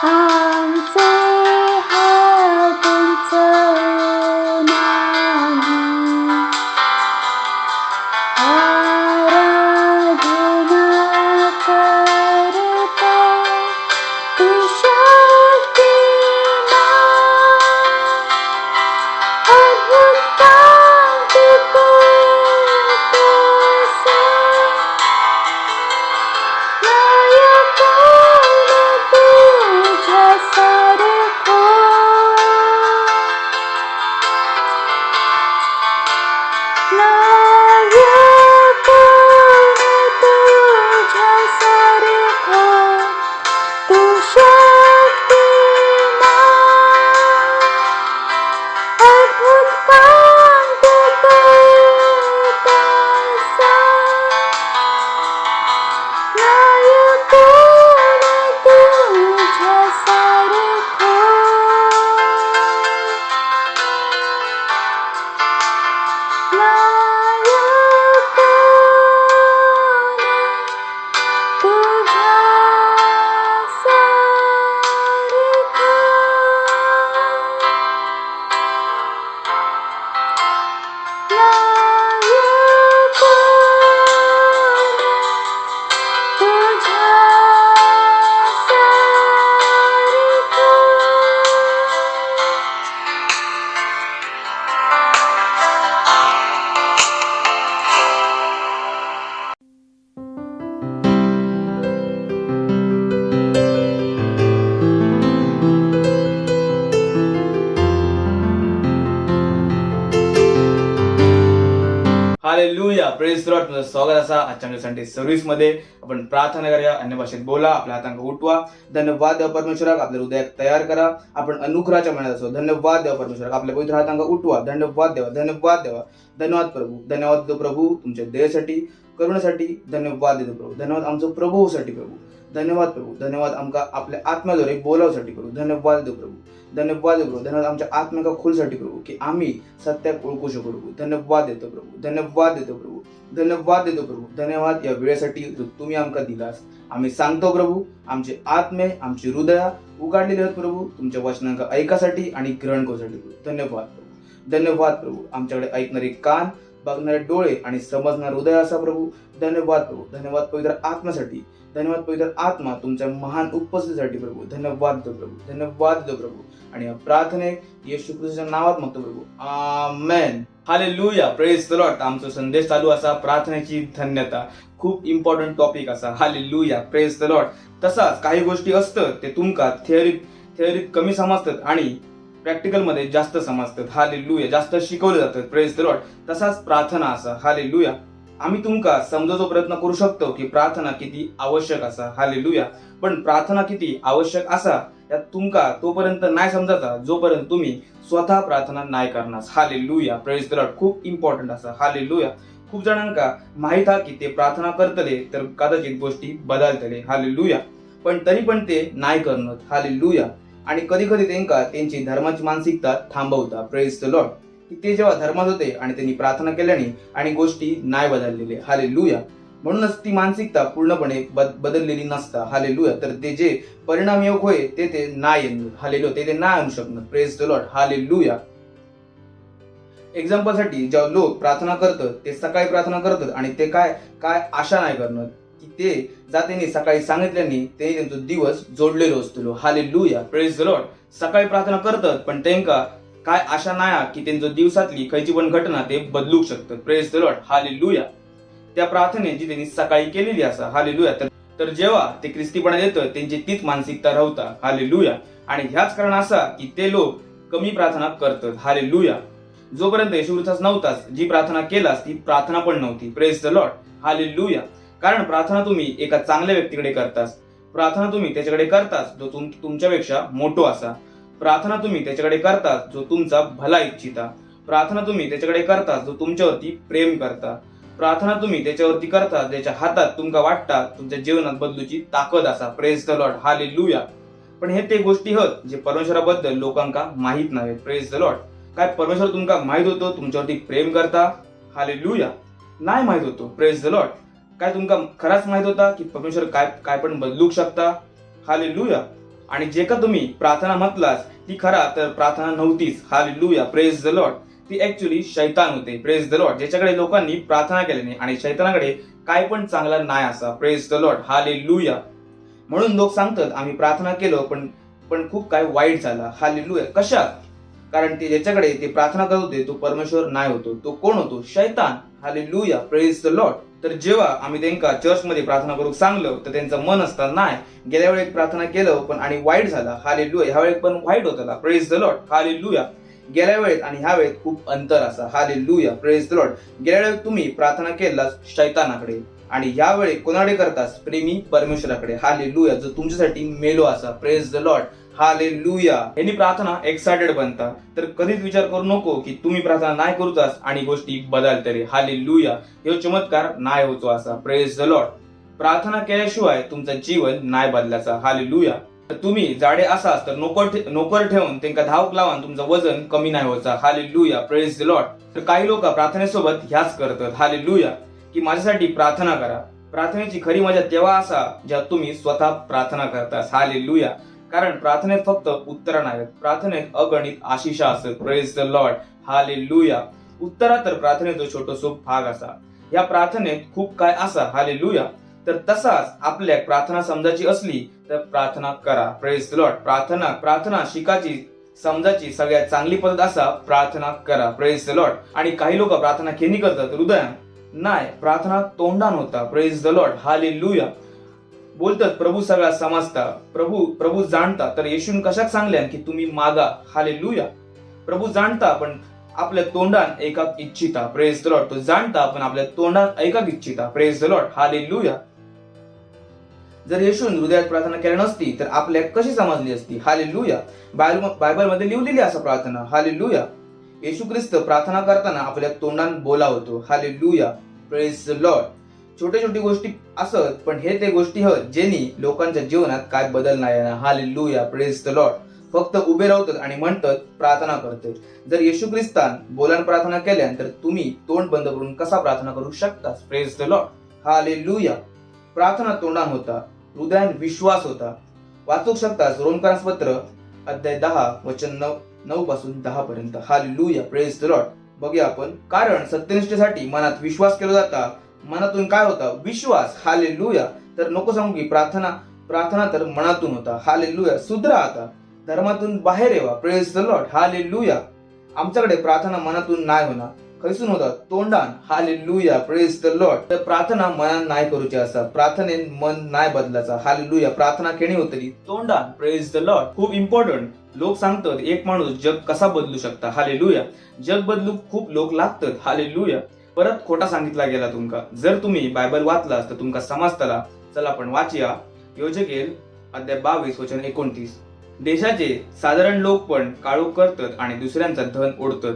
आमचे हात उंचावून आराधना करता तू शक्तिमान, अद्भुत काम तू करतोस. नाही कोण तुझ्यासारखं, नाही कोण तुझ्यासारखं. तू शक्तिमान, अद्भुत काम तू करतोस. नाही कोण तुझ्यासारखं. नाही कोण हालेलुया, प्रेज द लॉर्ड. तुमचं स्वागत असा आजच्या संडे सर्व्हिस मध्ये. आपण प्रार्थना करूया, अन्य भाषेत बोला, आपल्या हातांक उठवा. धन्यवाद देव परमेश्वराक, आपल्या हृदयात तयार करा. आपण अनुग्रहाच्या मनात असो. धन्यवाद देव परमेश्वराक, आपल्या पवित्र हातांक उठवा. धन्यवाद देवा, धन्यवाद देवा, धन्यवाद प्रभू, धन्यवाद देव प्रभू तुमच्या दयेसाठी, करुणेसाठी. धन्यवाद देतो प्रभू, धन्यवाद आमचं प्रभूसाठी प्रभू. धन्यवाद प्रभू, धन्यवाद आमका आपल्या आत्म्याद्वारे बोलावसाठी प्रभू. धन्यवाद देव प्रभू, धन्यवाद देव प्रभू, धन्यवाद आमच्या आत्म्याका खोलसाठी प्रभू, की आम्ही सत्याक ओळखू शकू प्रभू. धन्यवाद देतो प्रभू, धन्यवाद देतो प्रभू, धन्यवाद देतो प्रभू. धन्यवाद या वेळेसाठी जो तुम्ही आमका दिलास. आम्ही सांगतो प्रभू, आमचे आत्मे, आमची हृदया उघडलेली आहेत प्रभू, तुमच्या वचनांका ऐकासाठी आणि ग्रहण करूसाठी प्रभू. धन्यवाद प्रभू, धन्यवाद प्रभू. आमच्याकडे ऐकणारे कान, बघणारे डोळे आणि समजणारे हृदय असा प्रभू. धन्यवाद प्रभू, धन्यवाद पवित्र आत्म्यासाठी, धन्यवाद पवित्र आत्मा तुमच्या महान उपस्थितीसाठी प्रभू. धन्यवाद देतो प्रभू, धन्यवाद देतो प्रभू. आणि या प्रार्थने येशू ख्रिस्ताच्या नावात मागतो प्रभू, amen. Hallelujah, praise the Lord. आमचा संदेश चालू असा प्रार्थनेची धन्यता. खूप इम्पॉर्टंट टॉपिक असा. Hallelujah, praise the Lord. तसाच काही गोष्टी असतात ते तुमका थिअरीत कमी समजतात आणि प्रॅक्टिकल मध्ये जास्त समजतात. हालेलुया, जास्त शिकवले जातात. Praise the Lord. तसाच प्रार्थना असा. हालेलुया, आम्ही तुमका समजायचा प्रयत्न करू शकतो की प्रार्थना किती आवश्यक असा. हालेलुया, पण प्रार्थना किती आवश्यक असा यात तुमका तोपर्यंत नाही समजायचा जोपर्यंत तुम्ही स्वतः प्रार्थना नाही करणार. Hallelujah, praise the Lord. खूप इम्पॉर्टंट असा. हालेलुया, खूप जणांका माहित आहे की ते प्रार्थना करतले तर कदाचित गोष्टी बदलतले. हालेलुया, पण तरी पण ते नाही करणार. हालेलुया, आणि कधी कधी त्यांका त्यांची धर्माची मानसिकता थांबवता. प्रेज द लॉर्ड, की ते जेव्हा धर्मात होते आणि त्यांनी प्रार्थना केल्याने आणि गोष्टी नाही बदललेले. हालेलुया, म्हणूनच ती मानसिकता पूर्णपणे बदललेली नसता. हालेलुया, तर ते जे परिणाम योग होय ते नाही येणार. हालेलुया, ते नाही आणू शकणार. Praise the Lord. Hallelujah. Example साठी जेव्हा लोक प्रार्थना करतात ते सकाळी प्रार्थना करतात आणि ते काय आशा नाही करणार की ते जातेने सकाळी सांगितल्याने ते त्यांचा दिवस जोडलेलो असतो. Hallelujah, praise the Lord. सकाळी प्रार्थना करतात पण त्यांका काय आशा नाही की त्यांच्या दिवसातली खयची पण घटना ते बदलू शकतात. Praise the Lord. हालेलुया, त्या प्रार्थनेची त्यांनी सकाळी केलेली असा. हालेलुया, तर जेव्हा ते ख्रिस्तीपणा येतं त्यांची तीच मानसिकता राहता. हालेलुया, आणि ह्याच कारण असा की ते लोक कमी प्रार्थना करतात. हालेलुया, जोपर्यंत येशू ख्रिस्त नव्हताच जी प्रार्थना केलास ती प्रार्थना पण नव्हती. Praise the Lord. हालेलुया, कारण प्रार्थना तुम्ही एका चांगल्या व्यक्तीकडे करतास. प्रार्थना तुम्ही त्याच्याकडे करतास जो तुमच्यापेक्षा मोठो असा. प्रार्थना तुम्ही त्याच्याकडे करतास जो तुमचा भला इच्छिता. प्रार्थना तुम्ही त्याच्याकडे करतास जो तुमच्यावरती प्रेम करता. प्रार्थना तुम्ही त्याच्यावरती करता ज्याच्या हातात तुमका वाटता तुमच्या जीवनात बदलूची ताकद असा. Praise the Lord. हालेलुया, पण हे ते गोष्टी आहेत जे परमेश्वराबद्दल लोकांका माहित नाहीत. Praise the Lord. काय परमेश्वर तुमका माहित होतो तुमच्यावरती प्रेम करता? हालेलुया, नाही माहित होतो. Praise the Lord. काय तुमका खराच माहित होता की परमेश्वर काय काय पण बदलू शकता? हालेलुया. आणि जे का तुम्ही प्रार्थना म्हटलास ती खरा तर प्रार्थना नव्हतीच. Hallelujah, praise the Lord. ती ऍक्च्युली शैतान होते. Praise the Lord. ज्याच्याकडे लोकांनी प्रार्थना केल्याने आणि शैतानाकडे काय पण चांगला नाही असा. Praise the Lord. हालेलुया. म्हणून लोक सांगतात आम्ही प्रार्थना केलं पण खूप काय वाईट झाला. हालेलुया. कशात? कारण ते ज्याच्याकडे ते प्रार्थना करत होते तो परमेश्वर नाही होतो. तो कोण होतो? शैतान. Hallelujah, praise the Lord. तर जेव्हा आम्ही त्यांना चर्चमध्ये प्रार्थना करू सांगलं तर त्यांचं मन असतं नाही, गेल्या वेळेस प्रार्थना केलं पण आणि वाईट झाला. हालेलुया. ह्या वेळेस पण वाईट होता. Praise the Lord. हालेलुया. गेल्या वेळेस आणि ह्या वेळेस खूप अंतर असा. Hallelujah, praise the Lord. गेल्या वेळेस तुम्ही प्रार्थना केला शैतानाकडे आणि यावेळी कोणाकडे करतास? प्रेमी परमेश्वराकडे. हालेलुया, जो तुमच्यासाठी मेलो असा. Praise the Lord. हालेलुया. यांनी प्रार्थना एक्साइटेड बनता. तर कधीच विचार करू नको की तुम्ही प्रार्थना नाही करूचास आणि गोष्टी बदलतले. हालेलुया. हे चमत्कार नाही होतो असा. Praise the Lord. प्रार्थना केल्याशिवाय तुमचं जीवन नाही बदलायचा. हालेलुया. तुम्ही जाडे असाच तर नोकर ठेवून त्यांना धावक लावून तुमचं वजन कमी नाही व्हायचा. Hallelujah, praise the Lord. तर काही लोक प्रार्थनेसोबत ह्याच करतात. हालेलुया, की माझ्यासाठी प्रार्थना करा. प्रार्थनेची खरी मजा तेव्हा असा जेव्हा तुम्ही स्वतः प्रार्थना करतास. हालेलुया. कारण प्रार्थनेत फक्त उत्तर नाहीत, प्रार्थनेत अगणित आशिषा असत. Praise the Lord. हालेलुया. उत्तरा तर प्रार्थनेचा छोटोसो भाग असा. या प्रार्थनेत खूप काय असा. हालेलुया. तर तसाच आपल्या प्रार्थना समजायची असली तर प्रार्थना करा. Praise the Lord. प्रार्थना शिकायची समजायची सगळ्यात चांगली पद्धत असा प्रार्थना करा. Praise the Lord. आणि काही लोक प्रार्थना केली करतात हृदयान नाही, प्रार्थना तोंडान होता. Praise the Lord. हालेलुया. बोलतात प्रभू सगळा समजता, प्रभू जाणता. तर येशून कशाक सांगल्यान की तुम्ही मागा. हालेलुया. प्रभू जाणता पण आपल्या तोंडान ऐकाक इच्छिता. Praise the Lord. तो जाणता पण आपल्या तोंडान ऐकाक इच्छिता. Praise the Lord. हालेलुया. जर येशून हृदयात प्रार्थना केली नसती तर आपल्या कशी समजली असती? हालेलुया. बायबल मध्ये लिहिलेली असं प्रार्थना. हालेलुया. येशू ख्रिस्त प्रार्थना करताना आपल्या तोंडान बोला होतो. Hallelujah, praise the Lord. छोटी गोष्टी असत पण हे ते गोष्टी आहेत ज्यांनी लोकांच्या जीवनात काय बदल नाही. Hallelujah, praise the Lord. फक्त उभे राहतात आणि म्हणतात प्रार्थना करते. जर येशू ख्रिस्तान बोलान प्रार्थना केल्या तर तुम्ही तोंड बंद करून कसा प्रार्थना करू शकता? Praise the Lord. हालेलुया. प्रार्थना तोंडान होता, हृदयान विश्वास होता. वाचू शकतास रोमकारास पत्र अध्याय 10 वचन 9 पासून 10 पर्यंत. Hallelujah, praise the Lord. बघूया आपण. कारण सत्यनिष्ठेसाठी मनात विश्वास केला जाता. मनातून काय होता? विश्वास. हालेलुया. तर नको सांगू की प्रार्थना तर मनातून होता. हालेलुया. सुधरा आता, धर्मातून बाहेर येवा. Praise the Lord. हालेलुया. आमच्याकडे प्रार्थना मनातून नाही होणार, खैसून होता? तोंडान. Hallelujah, praise the Lord. तर प्रार्थना मनान नाही करूची असा. प्रार्थनेन मन नाही बदलायचा. हालेलुया. प्रार्थना केली होती तोंडान. Praise the Lord. खूप इम्पॉर्टंट. लोक सांगतात एक माणूस जग कसा बदलू शकता. हालेलुया. जग बदलू खूप लोक लागतात. हालेलुया. परत खोटा सांगितला गेला तुमका. जर तुम्ही बायबल वाचलास तर तुमका समजतला. चला आपण वाचूया. योजकेल अध्याय 22 वचन 29. देशाचे साधारण लोक पण काळोख करतात आणि दुसऱ्यांचा धन ओढतात.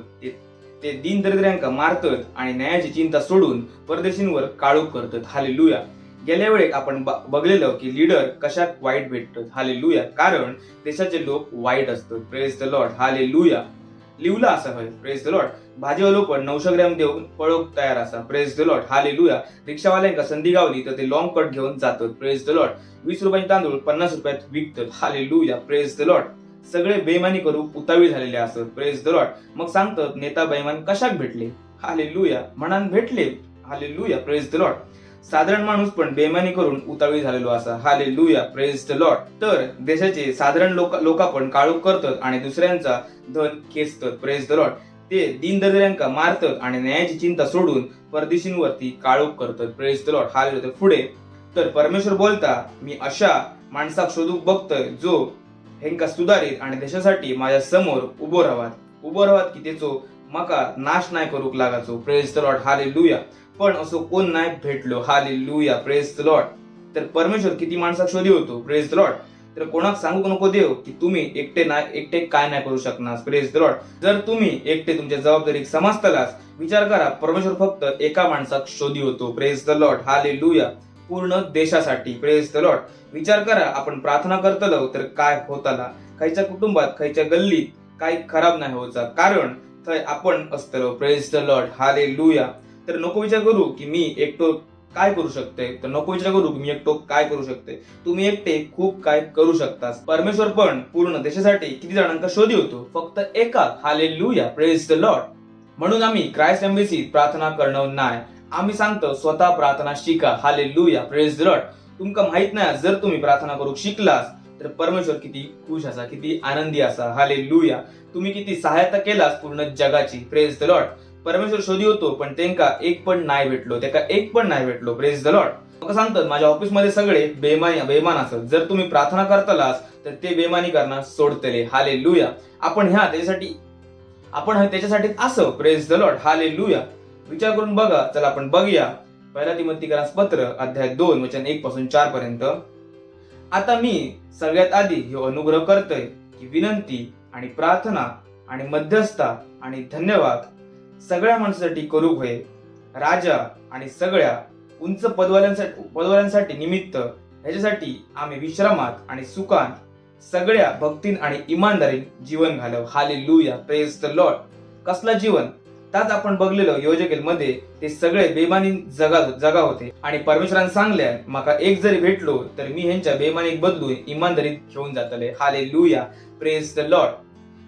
ते दीन दरिद्र्यांका मारतात आणि न्यायाची चिंता सोडून परदेशींवर काळोख करतात. हालेलुया. गेल्या वेळेस आपण बघलेलं की लीडर कशात वाईट भेटतात. हालेलुया. कारण देशाचे लोक वाईट असतात. Praise the Lord. हालेलुया. लिवला असं होय. Praise the Lord. भाजीवालो पण 900 ग्रॅम देऊन पळोक तयार असा. Praise the Lord. हालेलुया. रिक्षावाल्यांका संधी गावली तर ते लॉंग कट घेऊन जातात. Praise the Lord. 20 रुपयाचे तांदूळ 50 रुपयात विकतात. Hallelujah, praise the Lord. सगळे बेईमानी करू उतावीळ झालेले असत. Praise the Lord. मग सांगतात नेता बेईमान कशाक भेटले? हालेलुया. म्हणान भेटले. Hallelujah, praise the Lord. साधारण माणूस पण बेईमानी करून उतावीळ झालेलो असा. Hallelujah, praise the Lord. तर देशाचे साधारण लोक पण काळोख करतात आणि दुसऱ्यांचा धन खेचतात. Praise the Lord. ते दीन दरिद्र्यांका मारतात आणि न्यायाची चिंता सोडून परदेशींवरती काळोख करतात. Praise the Lord. हालेलुया. पुढे तर परमेश्वर बोलता मी अशा माणसाक शोधूक बघतोय जो हेंका सुधारित आणि देशासाठी माझ्या समोर उभो राहात की त्याचो माका नाश नाही करूक लागाचो. Praise the Lord. हालेलुया. पण असो कोण नाही भेटलो. Hallelujah, praise the Lord. तर परमेश्वर किती माणसाक शोधी होतो. Praise the Lord. तर कोणाक सांगू नको देव की तुम्ही एकटे काय नाही करू शकणार. Praise the Lord. जर तुम्ही एकटे तुमच्या जबाबदारी समजतालाच विचार करा परमेश्वर फक्त एका माणसाक शोधी होतो. Praise the Lord. हालेलुया. पूर्ण देशासाठी. Praise the Lord. विचार करा आपण प्रार्थना करतलो तर काय होताला, खायच्या कुटुंबात खायच्या गल्लीत काही खराब नाही होता कारण थंय आपण असतलो. Praise the Lord. हालेलुया. तर नको विचार करू की मी एकटो काय करू शकते, तर नको विचार करू की मी एकटो काय करू शकते. तुम्ही एकटे खूप काय करू शकता. परमेश्वर पण पूर्ण देशासाठी किती जणांका शोधी होतो, फक्त एका. Hallelujah, praise the Lord. म्हणून आम्ही क्राइस्ट एम्बेसीत प्रार्थना करणं नाही, आम्ही सांगतो स्वतः प्रार्थना शिका. Hallelujah, praise the Lord. तुमका माहित नाही जर तुम्ही प्रार्थना करू शिकलास तर परमेश्वर किती खुश असा, किती आनंदी असा. हालेलुया. तुम्ही किती सहायता केलास पूर्ण जगाची. Praise the Lord. परमेश्वर शोधी होतो पण त्यांका एक पण नाही भेटलो, त्याका एक पण नाही भेटलो. Praise the Lord. मग सांगतात माझ्या ऑफिसमध्ये सगळे बेईमान असत, जर तुम्ही प्रार्थना करतालास तर ते बेईमानी करणार सोडतले. हालेलुया. आपण त्याच्यासाठी असं. Praise the Lord. हालेलुया. विचार करून बघा. चला आपण बघूया पहिला तिमोथीकरास पत्र अध्याय 2 वचन 1 पासून 4 पर्यंत. आता मी सगळ्यात आधी हे अनुग्रह करतोय की विनंती आणि प्रार्थना आणि मध्यस्थता आणि धन्यवाद सगळ्या माणसासाठी करू होय, राजा आणि सगळ्या उंच पदवाल्यांसाठी निमित्त, ह्याच्यासाठी आम्ही विश्रामात आणि सुखान सगळ्या भक्तीन आणि इमानदारीन जीवन घालव. Hallelujah, praise the Lord. कसला जीवन? त्यात आपण बघलेलं योजकेल मध्ये ते सगळे बेमानी जगा होते आणि परमेश्वराने सांगल्या माका एक जरी भेटलो तर मी ह्यांच्या बेमानीत बदलून इमानदारीत घेऊन जातले. Hallelujah, praise the Lord.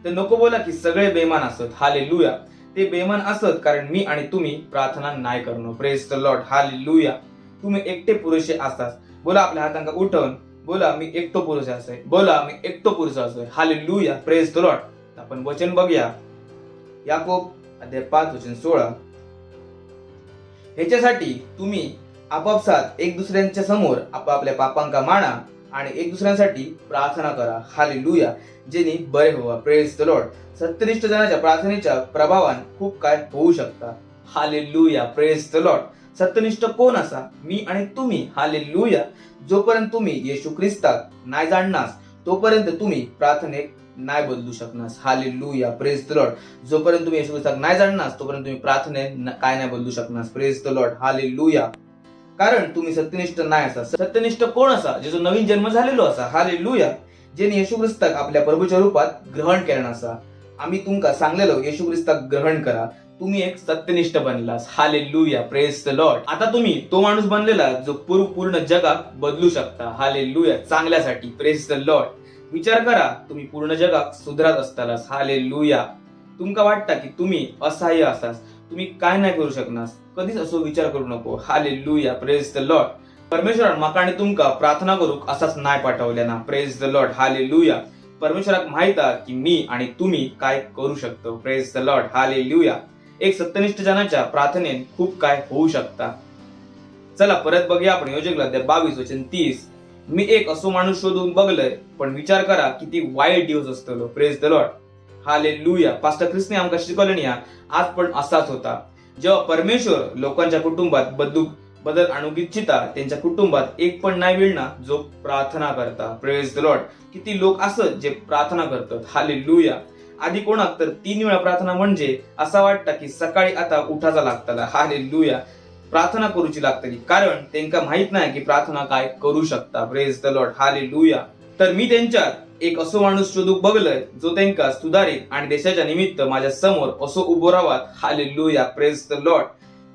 तर नको बोला की सगळे बेमान असत. हालेलुया. ते बेमान असत कारण मी आणि तुम्ही प्रार्थना नाही करणं. Praise the Lord. हालेलुया. तुम्ही एकटे पुरुषे असतात. बोला आपल्या हातांका उठवून बोला मी एकटो पुरुष असे. बोला मी एकटो पुरुष असे. Hallelujah, praise the lord. आपण वचन बघूया याकोब अध्याय 5 वचन 16. ह्याच्यासाठी तुम्ही आपापसात एक दुसऱ्यांच्या समोर आपापल्या पापांका माना आणि एक दुसऱ्यांसाठी प्रार्थना करा. हालेलुया, जेणे बरे व्हावा. Praise the Lord. सत्यनिष्ठ जनाच्या प्रार्थनेच्या प्रभावान खूप काय होऊ शकता. Hallelujah, praise the Lord. सत्यनिष्ठ कोण असा? मी आणि तुम्ही. हालेलुया. जोपर्यंत तुम्ही येशू ख्रिस्ताक नाही जाणनास तोपर्यंत तुम्ही प्रार्थनेत नाही बदलू शकणार. Hallelujah, praise the Lord. जोपर्यंत तुम्ही येशू ख्रिस्ताक नाही जाणनास तोपर्यंत तुम्ही प्रार्थनेत काय नाही बदलू शकणार. Praise the Lord. हालेलुया. कारण तुम्ही सत्यनिष्ठ नाही असा. सत्यनिष्ठ कोण असा? जे जो नवीन जन्म झालेलो असा. हालेलुया. जेणे येशू ख्रिस्ताक आपल्या प्रभूच्या रूपात ग्रहण केलं असा. आम्ही तुमका सांगलेलो येशू ख्रिस्ताक ग्रहण करा. तुम्ही एक सत्यनिष्ठ बनलास. Hallelujah, praise the Lord. आता तुम्ही तो माणूस बनलेला जो पूर्ण जगात बदलू शकता. हालेलुया, चांगल्यासाठी. Praise the Lord. विचार करा तुम्ही पूर्ण जगात सुधारत असतालास. हालेलुया. तुमका वाटता की तुम्ही असहाय्य असास, तुम्ही काय नाही करू शकणार, कधीच असो विचार करू नको. Hallelujah, praise the Lord. परमेश्वरान माका आणि तुमका प्रार्थना करूक असाच नाही पाठवल्या ना. Praise the Lord. हालेलुया. परमेश्वराक माहित आहे की मी आणि तुम्ही काय करू शकतो. Praise the Lord. हालेलुया. एक सत्यनिष्ठ जनाच्या प्रार्थनेत खूप काय होऊ शकता. चला परत बघूया आपण योजकला अध्याय 22 वचन 30. मी एक असो माणूस शोधून बघलय पण विचार करा किती वाईट दिवस असतो. Praise the Lord. Hallelujah. Pastor ख्रिसने आमका शिकवलं आज पण असाच होता. जेव्हा परमेश्वर लोकांच्या कुटुंबात बदल आणू इच्छिता त्यांच्या कुटुंबात एक पण नाही मिळणार जो प्रार्थना करता. Praise the Lord. किती लोक असत जे प्रार्थना करतात. हालेलुया. आधी कोणाक तर 3 वेळा प्रार्थना म्हणजे असं वाटतं की सकाळी आता उठायचा लागताला. हालेलुया. प्रार्थना करूची लागतली कारण त्यांना माहित नाही की प्रार्थना काय करू शकता. Praise the Lord. हालेलुया. तर मी त्यांच्यात एक असो माणूस शोधूक बघलय जो त्यांना सुधारित आणि देशाच्या निमित्त माझ्या समोर असो उभो राहावात. Hallelujah, praise the Lord.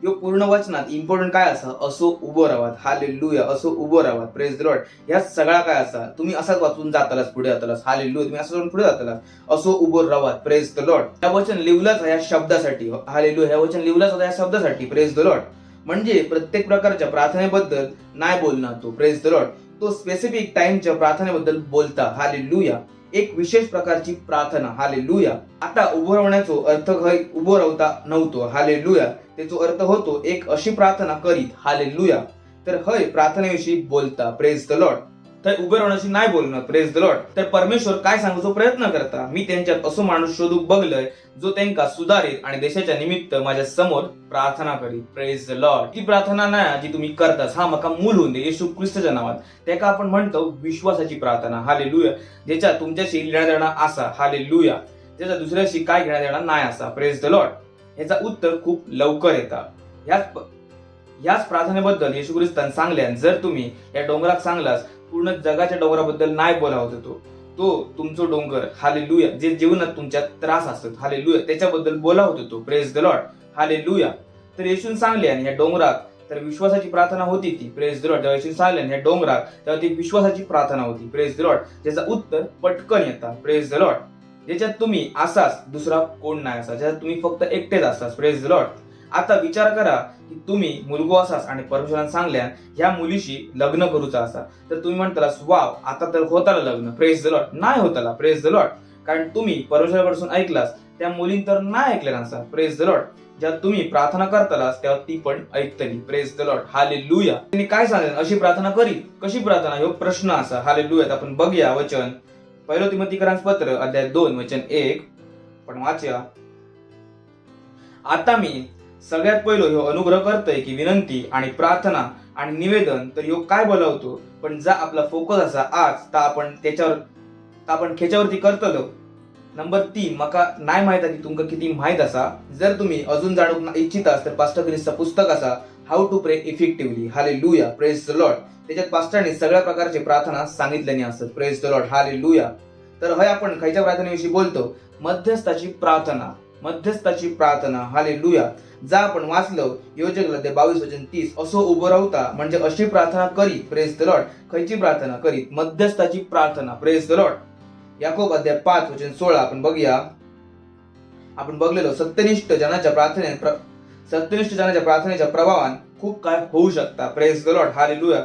यो पूर्ण वचनात इम्पॉर्टंट काय असा? असो उभो राहावात. हालेलुया. असो उभो राहावात. Praise the Lord. ह्या सगळा काय असा? तुम्ही असाच वाचून जातालास पुढे जातालास. हालेलुया. तुम्ही असं पुढे जातालास. असो उभो राहावात. Praise the Lord. या वचन लिवलाच ह्या शब्दासाठी. हालेलुया. ह्या वचन लिवलाच होता ह्या शब्दासाठी. Praise the Lord. म्हणजे प्रत्येक प्रकारच्या प्रार्थनेबद्दल नाही बोलणार तो. Praise the Lord. तो स्पेसिफिक टाइमच्या प्रार्थनेबद्दल बोलता. हालेलुया. एक विशेष प्रकारची प्रार्थना. हालेलुया. आता उभं राहण्याचो अर्थ उभं राहता नव्हतो. हालेलुया. त्याचो अर्थ होतो एक अशी प्रार्थना करीत. हालेलुया. तर हय प्रार्थनेविषयी बोलता. Praise the Lord. तर उभे राहण्याची नाही बोलणं. Praise the Lord. तर परमेश्वर काय सांगूचो प्रयत्न करता? मी त्यांच्यात असो माणूस शोधूक बघलय जो त्यांना सुधारित आणि देशाच्या निमित्त माझ्या समोर प्रार्थना करीत. Praise the Lord. ती प्रार्थना नाही जी तुम्ही करतास हा मका मूल होऊन दे येशू ख्रिस्ताच्या नावात. त्याका आपण म्हणतो विश्वासाची प्रार्थना. हालेलुया. ज्याच्या तुमच्याशी घेण्या देणा असा. हालेलुया. ज्याचा दुसऱ्याशी काय घेण्या देणा नाही असा. Praise the Lord. ह्याचा उत्तर खूप लवकर येतात. ह्याच प्रार्थनेबद्दल येशू ख्रिस्तान सांगल्यान जर तुम्ही या डोंगराक सांगलास पूर्ण जगाच्या डोंगराबद्दल नाही बोलावत होतो तो तुमचं डोंगर. हालेलुया. जे जीवनात तुमच्यात त्रास असत. हालेलुया. त्याच्याबद्दल बोलावत होतो. Praise the Lord. हालेलुया. तर येशून सांगले आणि या डोंगराक तर विश्वासाची प्रार्थना होती ती. Praise the Lord. जेव्हा येशूने सांगितलं हे डोंगरा, तेव्हा ती विश्वासाची प्रार्थना होती. Praise the Lord. ज्याचं उत्तर पटकन येतं. Praise the Lord. ज्याच्यात तुम्ही असाच, दुसरा कोण नाही असा, ज्याच्यात तुम्ही फक्त एकटेच असाच. Praise the Lord. आता विचार करा की तुम्ही मुलगो असाच आणि परमेश्वराने सांगल्या ह्या मुलीशी लग्न करूचा असा, तर तुम्ही म्हणताला वाव आता तर होताला लग्न. Praise the Lord. नाही होताला. Praise the Lord. कारण तुम्ही परमेश्वराकडून ऐकलास, त्या मुलीन तर नाही ऐकले नसा. Praise the Lord. जेव्हा तुम्ही प्रार्थना करतालास तेव्हा ती पण ऐकतली. Praise the Lord. हालेलुया. त्यांनी काय सांगितलं, अशी प्रार्थना करी. कशी प्रार्थना, ह्यो प्रश्न असा. हालेलुया. आपण बघूया वचन 1 तिमोथीकरांचं पत्र अध्याय 2 वचन 1 पण वाचूया. आता मी सगळ्यात पहिलं ह्यो अनुग्रह करतोय की विनंती आणि प्रार्थना आणि निवेदन तर ह्यो काय बोलावतो, पण जा आपला फोकस असा आज तर आपण खेच्यावरती करतलो. नंबर 3 मका नाही माहित की तुमका किती माहित असा. जर तुम्ही अजून जाणूक इच्छितास तर पास्टर ग्रीसचं पुस्तक असा हाऊ टू प्रे effectively. Hallelujah. Praise the Lord. त्याच्यात पास्टरने सगळ्या प्रकारचे प्रार्थना सांगितल्याने असतात. Praise the Lord. हालेलुया. तर हे आपण खायच्या प्रार्थनेविषयी बोलतो. मध्यस्थाची प्रार्थना. मध्यस्थाची प्रार्थना. हालेलुया. जा आपण वाचलो योजक 22 वचन 30 असो उभं राहता म्हणजे अशी प्रार्थना करी. Praise the Lord. खयची प्रार्थना करीत, मध्यस्थाची प्रार्थना. Praise the Lord. याकोब अध्याय 5 वचन 16 आपण बघूया. आपण बघलेलो सत्यनिष्ठ जनाच्या प्रार्थनेच्या प्रभावान खूप काय होऊ शकता. Praise the Lord. हालेलुया.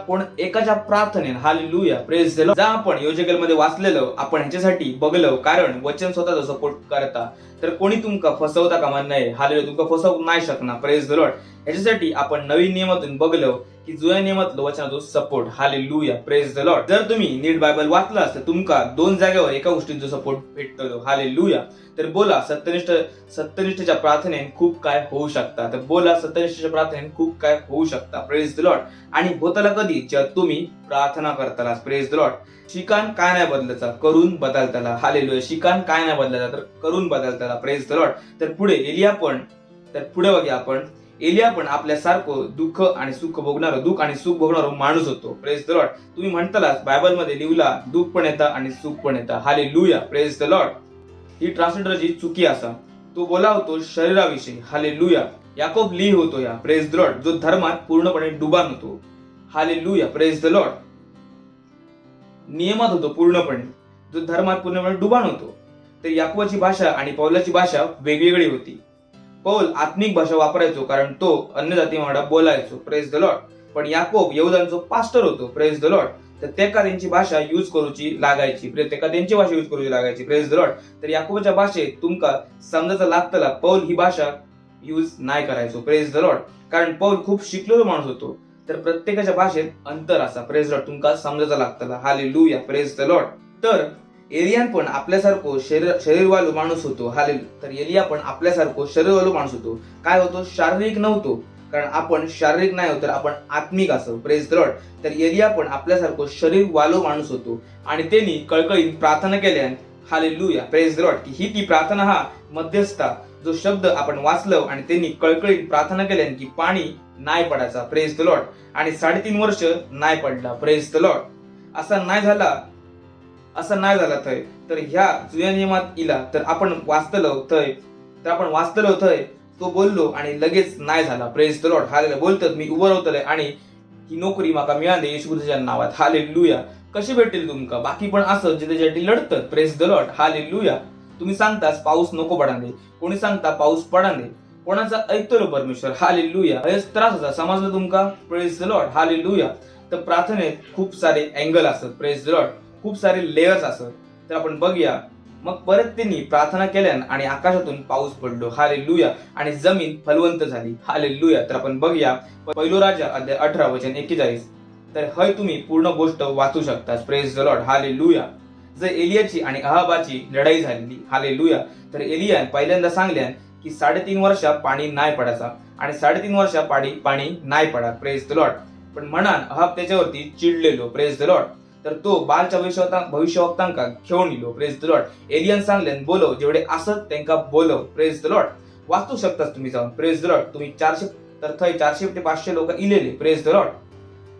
कोण एकाच्या प्रार्थनेने. हालेलुया. Praise the Lord. जा आपण योजकेलमध्ये वाचलेलो, आपण ह्याच्यासाठी बघलो कारण वचन स्वतःचा सपोर्ट करता, तर कोणी तुमका फसवता कामा नये. हालेलुया. तुमका फसवू नाही शकणार. Praise the Lord. ह्याच्यासाठी आपण नवीन नियमातून बघलो की जुन्या नियमातलं वचनाचा support. Hallelujah. Praise the Lord. जर तुम्ही नीट बायबल वाचलास तर तुमका 2 जागेवर एका गोष्टीचा सपोर्ट भेटतो. हालेलुया. तर बोला सत्यनिष्ठेच्या प्रार्थनेने खूप काय होऊ शकता. तर बोला सत्यनिष्ठेच्या प्रार्थनेने खूप काय होऊ शकता. Praise the Lord. आणि होताला कधी, जेव्हा तुम्ही प्रार्थना करताला. Praise the Lord. शिकान काय नाही बदलायचा, करून बदलताला. हालेलुया. शिकान काय नाही बदलायचा, तर करून बदलताला. Praise the Lord. तर पुढे बघूया आपण एलिया पण आपल्यासारखं दुःख आणि सुख भोगणारो माणूस होतो. Praise the Lord. तुम्ही म्हणताला बायबल मध्ये लिहिला दुःख पण येतं आणि सुख पण येतं. हालेलुया. Praise the Lord. ही ट्रान्सलेटरची चुकी असा, तो बोला होतो शरीराविषयी. हालेलुया. याकोब ली होतो या. Praise the Lord. जो धर्मात पूर्णपणे डुबान होतो. हालेलुया. Praise the Lord. नियमात होतो पूर्णपणे, जो धर्मात पूर्णपणे डुबान होतो. तर याकोबाची भाषा आणि पौलाची भाषा वेगवेगळी होती. पौल आत्मिक भाषा वापरायचो कारण तो अन्य जातीमध्ये बोलायचो. Praise the Lord. पण याकोब यहुदांचो पास्टर होतो. Praise the Lord. तर त्यांची भाषा यूज करूची लागायची. Praise the Lord. तर याकोबाच्या भाषेत तुमका समजायचं लागतला, पौल ही भाषा यूज नाही करायचो. Praise the Lord. कारण पौल खूप शिकलेलो माणूस होतो. तर प्रत्येकाच्या भाषेत अंतर असा. Praise the Lord. तुमका समजायचं लागतला. हालेलुया. Praise the Lord. तर एलियान पण आपल्यासारखं शरीरवालो माणूस होतो. हालेलुया. तर एलिया पण आपल्यासारखं शरीरवालो माणूस होतो. काय होतो, शारीरिक नव्हतो, कारण आपण शारीरिक नाही होतो तर आपण आत्मिक असो. Praise the Lord. तर एलिया पण आपल्यासारखं शरीरवालो माणूस होतो आणि त्यांनी कळकळीत प्रार्थना केल्या. हालेलुया. Praise the Lord. की ही ती प्रार्थना, हा मध्यस्था जो शब्द आपण वाचलो, आणि त्यांनी कळकळीत प्रार्थना केल्या की पाणी नाही पडायचा. Praise the Lord. आणि 3.5 वर्ष नाही पडला. Praise the Lord. असा नाही झाला थंय. तर ह्या जुन्या नियमात इला तर आपण वाचतलो थंय तो बोललो आणि लगेच नाही झाला. Praise the Lord. हालेलुया. बोलतात मी उभं राहतले आणि ही नोकरी माका मिळाली येशू ख्रिस्ताच्या नावात. हालेलुया. कशी भेटेल तुमका, बाकी पण असं जे त्याच्यासाठी लढतात. Praise the Lord. हालेलुया. तुम्ही सांगतास पाऊस नको पडांदे, कोणी सांगता पाऊस पडांदे, कोणाचा ऐकतो परमेश्वर. हालेलुया. हेच त्रास होता, समजलं तुमका. Praise the Lord. हालेलुया. तर प्रार्थनेत खूप सारे अँगल असतात. Praise the Lord. खूप सारे लेयर्स असतात. तर आपण बघूया. मग परत त्यांनी प्रार्थना केल्या आणि आकाशातून पाऊस पडलो. हालेलुया. आणि जमीन फलवंत झाली. हालेलुया. तर आपण बघूया 1 राजा अध्याय 18 वचन 41. तर हय तुम्ही पूर्ण गोष्ट वाचू शकता. Praise the Lord. हालेलुया. जर एलियाची आणि अहाबाची लढाई झालेली. हालेलुया. तर एलिया पहिल्यांदा सांगल्या की 3.5 वर्ष पाणी नाही पडायचा आणि 3.5 वर्ष पाणी नाही पडा. Praise the Lord. पण म्हणान अहाब त्याच्यावरती चिडलेलो. Praise the Lord. तर तो बालच्या भविष्यवक्तांका घेऊन इलो. Praise the Lord. एलियन सांगल्यान बोलव जेवढे असत त्यांना बोलव. Praise the Lord. वाचू शकतात तुम्ही जाऊन. Praise the Lord. तुम्ही 400 तर थंय 400 ते 500 लोक इलेले. Praise the Lord.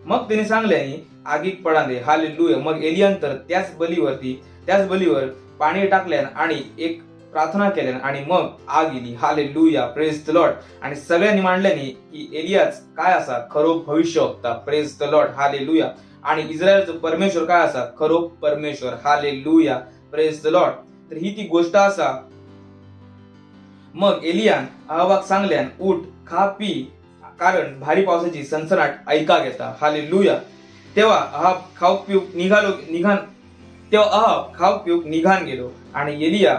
मग त्यांनी सांगल्यानी आगीत पडांदे. हालेलुया. मग एलियन तर त्याच बलीवर पाणी टाकल्यान आणि एक प्रार्थना केल्या आणि मग आग येली. Hallelujah, praise the Lord. आणि सगळ्यांनी मांडल्याने की एलियाच काय असा खरो भविष्यवक्ता. Praise the Lord. हालेलुया. आणि इस्रायलचं परमेश्वर काय असा खरो परमेश्वर. Hallelujah, praise the Lord. तर ही ती गोष्ट असा. मग एलियान अहाबाक सांगल्यान, उठ खा पी, कारण भारी पावसाची सनसनाट ऐका घेता. हालेलुया. तेव्हा अहाब खाऊक पिऊक निघान गेलो. आणि एलिया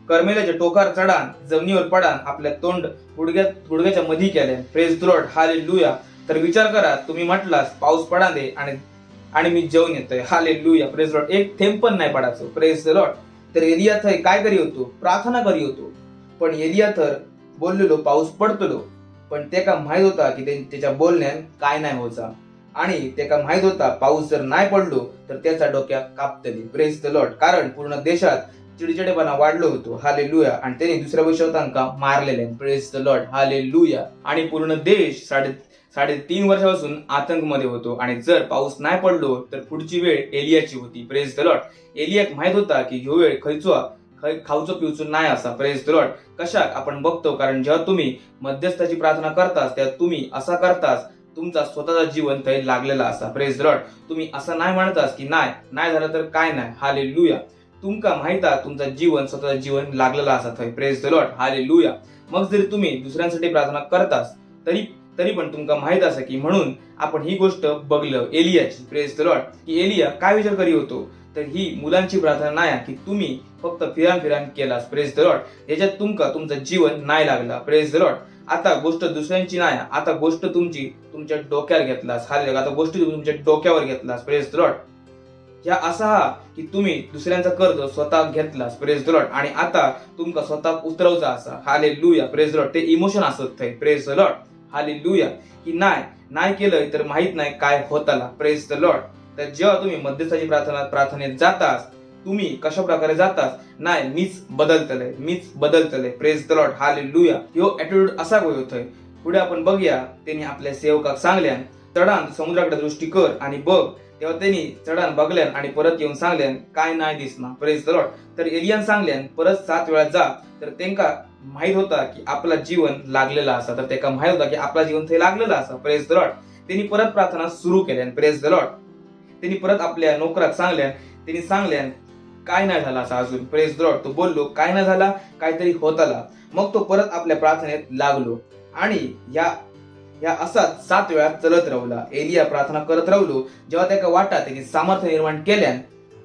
कर्मेलाच्या टोकार चढान, जमिनीवर पडान, आपल्या तोंड गुडघ्याच्या मधी केल्या. Praise the Lord. हालेलुया. तर विचार करा, तुम्ही म्हटलास पाऊस पडा दे आणि मी जेवून येतोय. Hallelujah, praise the Lord. एक थेंब पण नाही पडायचो. Praise the Lord. तर एलिया थंय काय करी होतो, प्रार्थना करी होतो. पण एलिया थर बोललेलो पाऊस पडतलो, पण त्याका माहित होता की त्याच्या बोलण्यान काय नाही व्हायचा. आणि त्याका माहित होता पाऊस जर नाही पडलो तर त्याचा डोक्या कापतली. Praise the Lord. कारण पूर्ण देशात चिडचिडेपणा वाढलो होतो. हालेलुया. आणि त्यांनी दुसऱ्या भविष्यवक्त्यांका मारलेले. Praise the Lord. हालेलुया. आणि पूर्ण देश 3.5 वर्षापासून आतंकमध्ये होतो. आणि जर पाऊस नाही पडलो तर पुढची वेळ एलियाची होती. Praise the Lord. एलियाक माहित होता की ह्यो वेळ खाऊचो पिऊचो नाही असा. Praise the Lord. कशाक आपण बघतो, कारण जेव्हा तुम्ही मध्यस्थाची प्रार्थना करतास तेव्हा तुम्ही असा करतास, तुमचा स्वतःचा जीवन थंय लागलेला असा. Praise the Lord. तुम्ही असं नाही म्हणतास की नाही झालं तर काय नाही. हालेलुया. तुमका माहिता तुमचा जीवन स्वतःचा जीवन लागलेला असा थंय. Praise the Lord. हालेलुया. मग जरी तुम्ही दुसऱ्यांसाठी प्रार्थना करतास तरी पण तुमका माहित असा की, म्हणून आपण ही गोष्ट बघलं एलियाची. Praise the Lord. की एलिया काय विचार करी होतो, तर ही मुलांची प्रार्थना नाही की तुम्ही फक्त फिरान केलास. Praise the Lord. याच्यात तुमचं जीवन नाही लागला. Praise the Lord. आता गोष्ट दुसऱ्यांची नाही, आता गोष्ट तुमच्या डोक्यावर घेतलास. हालेलुया. आता गोष्टी तुमच्या डोक्यावर घेतलास. Praise the Lord. ह्या असा की तुम्ही दुसऱ्यांचा कर्ज स्वतः घेतलास. Praise the Lord. आणि आता तुमका स्वतः उतरवचा असा. Hallelujah, praise the Lord. ते इमोशन असत थंय. Praise the Lord. हालेलुया. की नाही केलं तर माहित नाही काय होताला. Praise the Lord. तर जेव्हा तुम्ही मध्यस्थाची प्रार्थनेत जातास, तुम्ही कशा प्रकारे जातास, नाही मीच बदलतलय. Praise the Lord. हालेलुया. ह्यो ऍटिट्यूड असा होतोय. पुढे आपण बघूया, त्यांनी आपल्या सेवकाक सांगल्यान, चढान समुद्राकडे दृष्टी कर आणि बघ. तेव्हा त्यांनी चढान बघल्यान आणि परत येऊन सांगल्यान, काय नाही दिसना. Praise the Lord. तर एलियान सांगल्यान परत 7 वेळा जा. तर त्यांका माहित होता की आपला जीवन लागलेला असा. तर त्याका माहित होता की आपला जीवन ते लागलेला असा. Praise the Lord. त्यांनी परत प्रार्थना सुरू केल्यान. Praise the Lord. त्यांनी परत आपल्या नोकराक सांगल्यान काय नाही झाला असा अजून. Praise the Lord. तो बोललो काय नाही झाला, काहीतरी होताला. मग तो परत आपल्या प्रार्थनेत लागलो आणि या असाच 7 वेळा चलत राहला. एलिया प्रार्थना करत राहलो. जेव्हा त्याका वाटा त्यांनी सामर्थ्य निर्माण केल्यान,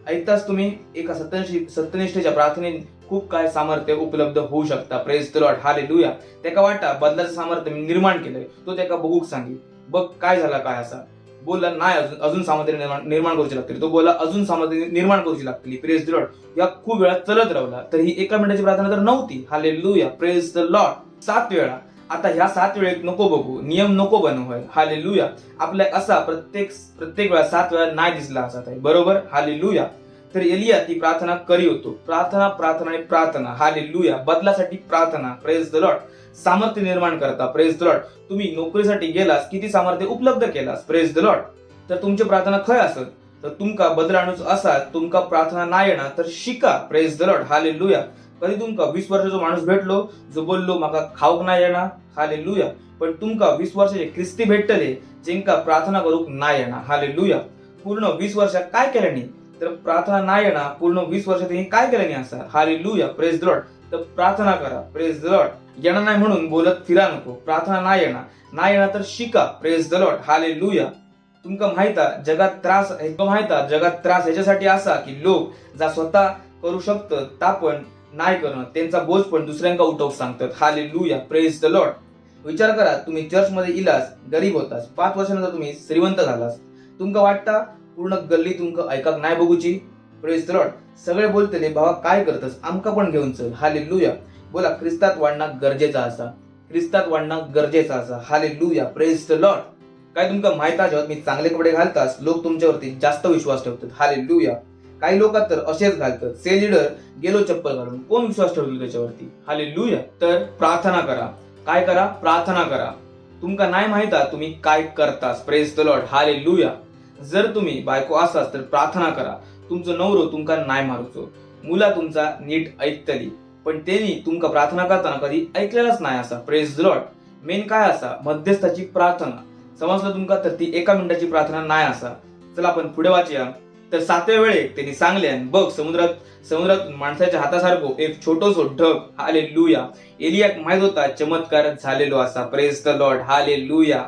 ऐकताच तुम्ही एका सत्यनिष्ठेच्या प्रार्थनेत खूप काय सामर्थ्य उपलब्ध होऊ शकता. Praise the Lord. हालेलुया. त्याका वाटा बदलाचं सामर्थ्य मी निर्माण केलंय. तो त्याका बघूक सांगी, बघ काय झाला काय असा. बोलला नाही अजून सामर्थ्य निर्माण करूची लागतील. तो बोला अजून सामर्थ्य निर्माण करूची लागतील. Praise the Lord. या खूप वेळा चलत राहला. तर ही 1 मिनिटाची प्रार्थना तर नव्हती. Hallelujah, praise the Lord. 7 वेळा. आता ह्या 7 वेळेत नको बघू, नियम नको बनवूय. हालेलुया. आपल्या असा प्रत्येक वेळा 7 वेळा नाही दिसला असा आहे. बरोबर. हालेलुया. तर एलिया ती प्रार्थना करी होतो. प्रार्थना. हालेलुया. बदलासाठी प्रार्थना. Praise the Lord. सामर्थ्य निर्माण करता. Praise the Lord. तुम्ही नोकरीसाठी गेलास, किती सामर्थ्य उपलब्ध केलास. Praise the Lord. तर तुमची प्रार्थना खय असत, तर तुमका बदल आणूच असा, तुमका प्रार्थना नाही येणार तर शिका. Praise the Lord. हालेलुया. कधी तुमका 20 वर्षाचा माणूस भेटलो जो बोललो माका खाऊक नाही येणार. हालेलुया. पण तुमका 20 वर्षाचे ख्रिस्ती भेटले जेंका प्रार्थना करूक नाही येणार. हालेलुया. पूर्ण 20 वर्षात काय केलं नाही, तर प्रार्थना नाही येणार. पूर्ण 20 वर्षात त्यांनी काय केलं नाही असा. Hallelujah, praise the Lord. तर प्रार्थना करा. Praise the Lord. येणार नाही म्हणून बोलत फिरा नको. प्रार्थना नाही येणार तर शिका. Praise the Lord. हालेलुया. तुमका माहिता जगात त्रास याच्यासाठी असा की लोक जा स्वतः करू शकतात ता पण नाही करणं, त्यांचा बोज पण दुसऱ्यांका उठवूक सांगतात. Hallelujah, praise the Lord. विचार करा, तुम्ही चर्च मध्ये इलास, गरीब होतास, 5 वर्षानंतर तुम्ही श्रीमंत झालास. तुमका वाटता पूर्ण गल्ली तुमका ऐकाक नाही बघूची. Praise the Lord. सगळे बोलतले भावा काय करतस, आमका पण घेऊन चल. हालेलुया. बोला ख्रिस्तात वाढणं गरजेचा असा. Hallelujah, praise the Lord. काय तुमका माहित आहे, जेव्हा तुम्ही चांगले कपडे घालतास लोक तुमच्यावरती जास्त विश्वास ठेवतात. हालेलुया. काही लोक तर असेच घालतात. से लीडर गेलो चप्पल घालून, कोण विश्वास ठेवतो त्याच्यावरती. हालेलुया. तर प्रार्थना करा. काय करा, प्रार्थना करा. तुमका नाही माहित आहे तुम्ही काय करतास. Praise the Lord. हालेलुया. जर तुम्ही बायको असास तर प्रार्थना करा. तुमचं नवरो तुमका नाही मारूचो, मुला तुमचा नीट ऐकतली. पण त्यांनी तुमका प्रार्थना करताना कधी ऐकलेलाच नाही असा. Praise the Lord. मेन काय असा, मध्यस्थाची प्रार्थना. समजलं तुमका? तर ती 1 मिनिटाची प्रार्थना नाही असा. चला आपण पुढे वाचूया. तर 7व्या वेळेक त्यांनी सांगल्यान, बघ समुद्रात माणसाच्या हातासारखो एक छोटोसो ढग. हालेलुया. एलियाक माहित होता चमत्कार झालेलो असा. Praise the Lord. हालेलुया.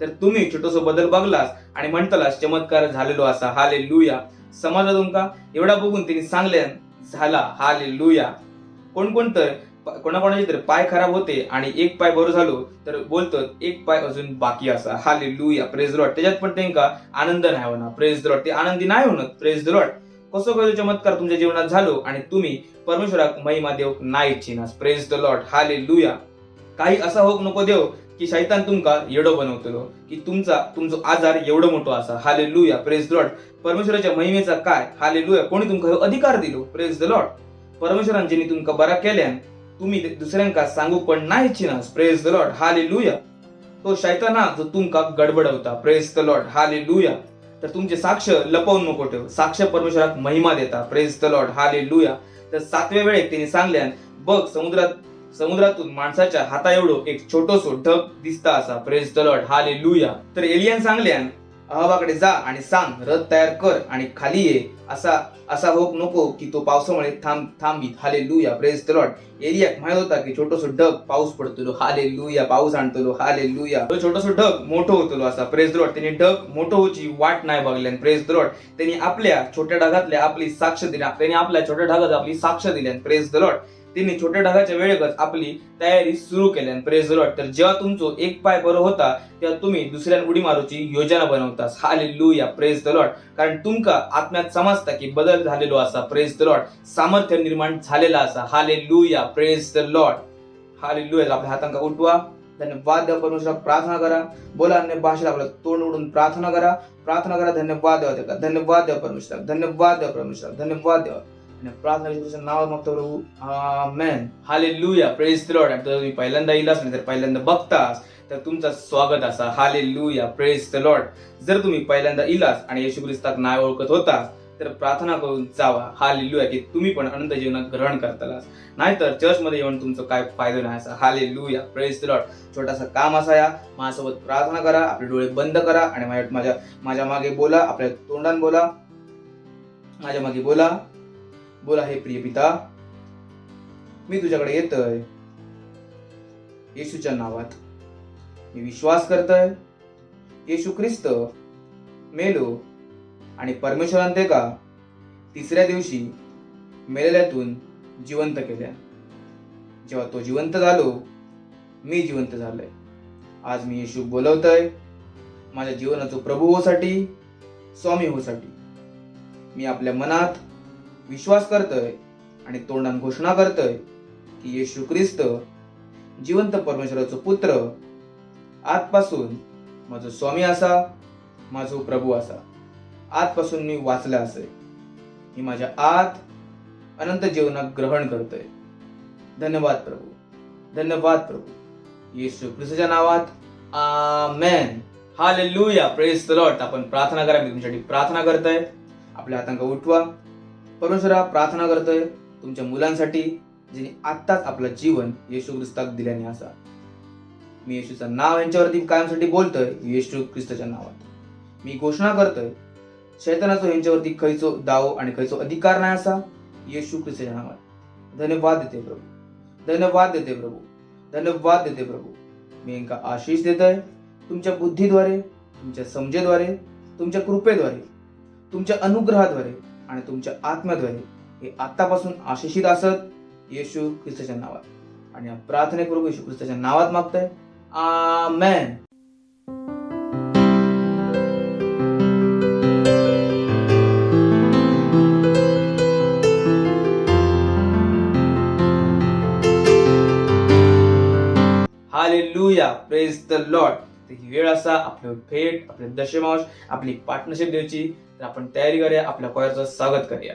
तर तुम्ही छोटोसो बदल बघलास आणि म्हणतलास चमत्कार झालेलो असा. हालेलुया. समजलं तुमका? एवढा बघून त्यांनी सांगल्यान झाला. हालेलुया. कोण तर कोणाकोणाचे तर पाय खराब होते आणि एक पाय बरं झालो तर बोलतात एक पाय अजून बाकी असा. हालेलुया. Praise the Lord. त्याच्यात पण त्यांका आनंद नाही होणार. Praise the Lord. ते आनंदी नाही होणार. Praise the Lord. कसो कसो चमत्कार तुमच्या जीवनात झालो आणि तुम्ही परमेश्वराक महिमा देव नाही इच्छिनास. Praise the Lord. हालेलुया. काही असा होक नको देव की शैतान तुमका येडो बनवतलो की तुमचा आजार एवढं मोठं असा. हालेलुया. Praise the Lord. परमेश्वराच्या महिमेचा काय? हालेलुया. कोणी तुमका अधिकार दिलो? Praise the Lord. परमेश्वरान ज्यांनी तुमका बरा केल्यान तुम्ही दुसऱ्यांका सांगू पण नाही इच्छिनास. Praise the Lord. हालेलुया. तो शैतान हा जो तुमका गडबडवता. Praise the Lord. हालेलुया. तर तुमचे साक्ष लपवून नको ठेव. साक्ष परमेश्वराक महिमा देता. Praise the Lord. हालेलुया. तर 7व्या वेळेक त्यांनी सांगल्यान, बघ समुद्रातून माणसाच्या हाता एवढो एक छोटोसो ढग दिसता असा. Praise the Lord. हालेलुया. तर एलियान सांगल्यान, अहबाकडे जा आणि सांग रथ तयार कर आणि खाली ये. असा होक नको की तो पावसामुळे थांबीत. हालेलुया. Praise the Lord. एलियाक माहित होता की छोटोसो ढग पाऊस पडतलो. हालेलुया. पाऊस आणतलो. हालेलुया. तो छोटोसो ढग मोठं होतलो असा. Praise the Lord. त्यांनी ढग मोठं होची वाट नाही बघल्यान. Praise the Lord. त्यांनी आपल्या छोट्या ढगातल्या आपली साक्ष दिल्या. त्यांनी आपल्या छोट्या ढगात आपली साक्ष दिल्यान. Praise the Lord. त्यांनी छोट्या ढगाच्या वेळेकच आपली तयारी सुरू केल्यान. Praise the Lord. तर जेव्हा तुमचो एक पाय बरं होता तेव्हा तुम्ही दुसऱ्यान उडी मारूची योजना बनवतास. हालेलुया. Praise the Lord. कारण तुमका आत्म्यात समजता की बदल झालेलो असा. Praise the Lord. सामर्थ्य निर्माण झालेला असा. Hallelujah. Praise the Lord. Hallelujah. आपल्या हातांका उठवा. धन्यवाद देवा. परमेश्वराक प्रार्थना करा. बोला अन्य भाषेत आपलं तोंड उडून प्रार्थना करा. धन्यवाद देवा. धन्यवाद देवा परमेश्वराक. धन्यवाद देवा परमेश्वराक. धन्यवाद देवा. प्रार्थना येशूच्या नावात मागतो प्रभू. Amen. Hallelujah. Praise the Lord. आणि तुम्ही पहिल्यांदा येलास नाही तर पहिल्यांदा बघतास तर तुमचं स्वागत असा. हालेलुया. Praise the Lord. जर तुम्ही पहिल्यांदा इलास आणि येशू ख्रिस्ताक नाव ओळखत होता तर प्रार्थना करून जावा. हालेलुया. की तुम्ही पण अनंत जीवनात ग्रहण करतालास. नाहीतर चर्चमध्ये येऊन तुमचं काय फायदा नाही असा. हालेलुया. Praise the Lord. छोटासा काम असा या. माझ्यासोबत प्रार्थना करा. आपले डोळे बंद करा आणि माझ्या मागे बोला. आपल्या तोंडान बोला. माझ्या मागे बोला. हे प्रिय पिता, मी तुझ्याकडे येतोय येशूच्या नावात. मी विश्वास करतोय येशू ख्रिस्त मेलो आणि परमेश्वरान तेका 3ऱ्या दिवशी मेलेल्यातून जिवंत केल्या. जेव्हा तो जिवंत झालो मी जिवंत झालोय. आज मी येशू बोलवतोय माझ्या जीवनाचा प्रभू होसाठी, स्वामी होसाठी. मी आपल्या मनात विश्वास करतोय आणि तोंडान घोषणा करतोय की येशू ख्रिस्त जिवंत परमेश्वराचा पुत्र आजपासून माझा स्वामी असा, माझा प्रभू असा. आजपासून मी वाचला असे. मी माझ्या आत अनंत जीवनात ग्रहण करतोय. धन्यवाद प्रभू. धन्यवाद प्रभू. येशू ख्रिस्ताच्या नावात. आमेन. हालेलुया. Praise the lord. आपण प्रार्थना करा. मी तुमच्यासाठी प्रार्थना करतोय. आपल्या हातांका उठवा. परमेश्वरा, प्रार्थना करतोय तुमच्या मुलांसाठी ज्यांनी आत्ताच आपलं जीवन येशू ख्रिस्ताक दिल्याने असा. मी येशूचं नाव यांच्यावरती कायमसाठी बोलतोय. येशू ख्रिस्ताच्या नावात मी घोषणा करतोय शैतानाचो यांच्यावरती खैचो दाव आणि खैचो अधिकार नाही असा. येशू ख्रिस्ताच्या नावात धन्यवाद देते प्रभू. धन्यवाद देते प्रभू. धन्यवाद देते प्रभू. मी यांना आशीष देतोय तुमच्या बुद्धीद्वारे, तुमच्या समजेद्वारे, तुमच्या कृपेद्वारे, तुमच्या अनुग्रहाद्वारे आणि तुमच्या आत्म्याद्वारे. हे आतापासून आशिषित असत येशू ख्रिस्ताच्या नावात. आणि या प्रार्थनेपूर्वक येशू ख्रिस्ताच्या नावात मागतोय. Amen. Hallelujah. Praise the Lord. ही वेळ असा आपलं भेट, आपले दशमांश, आपली पार्टनरशिप द्यायची. तर आपण तयारी करूया. आपल्या कोयरचं स्वागत करूया.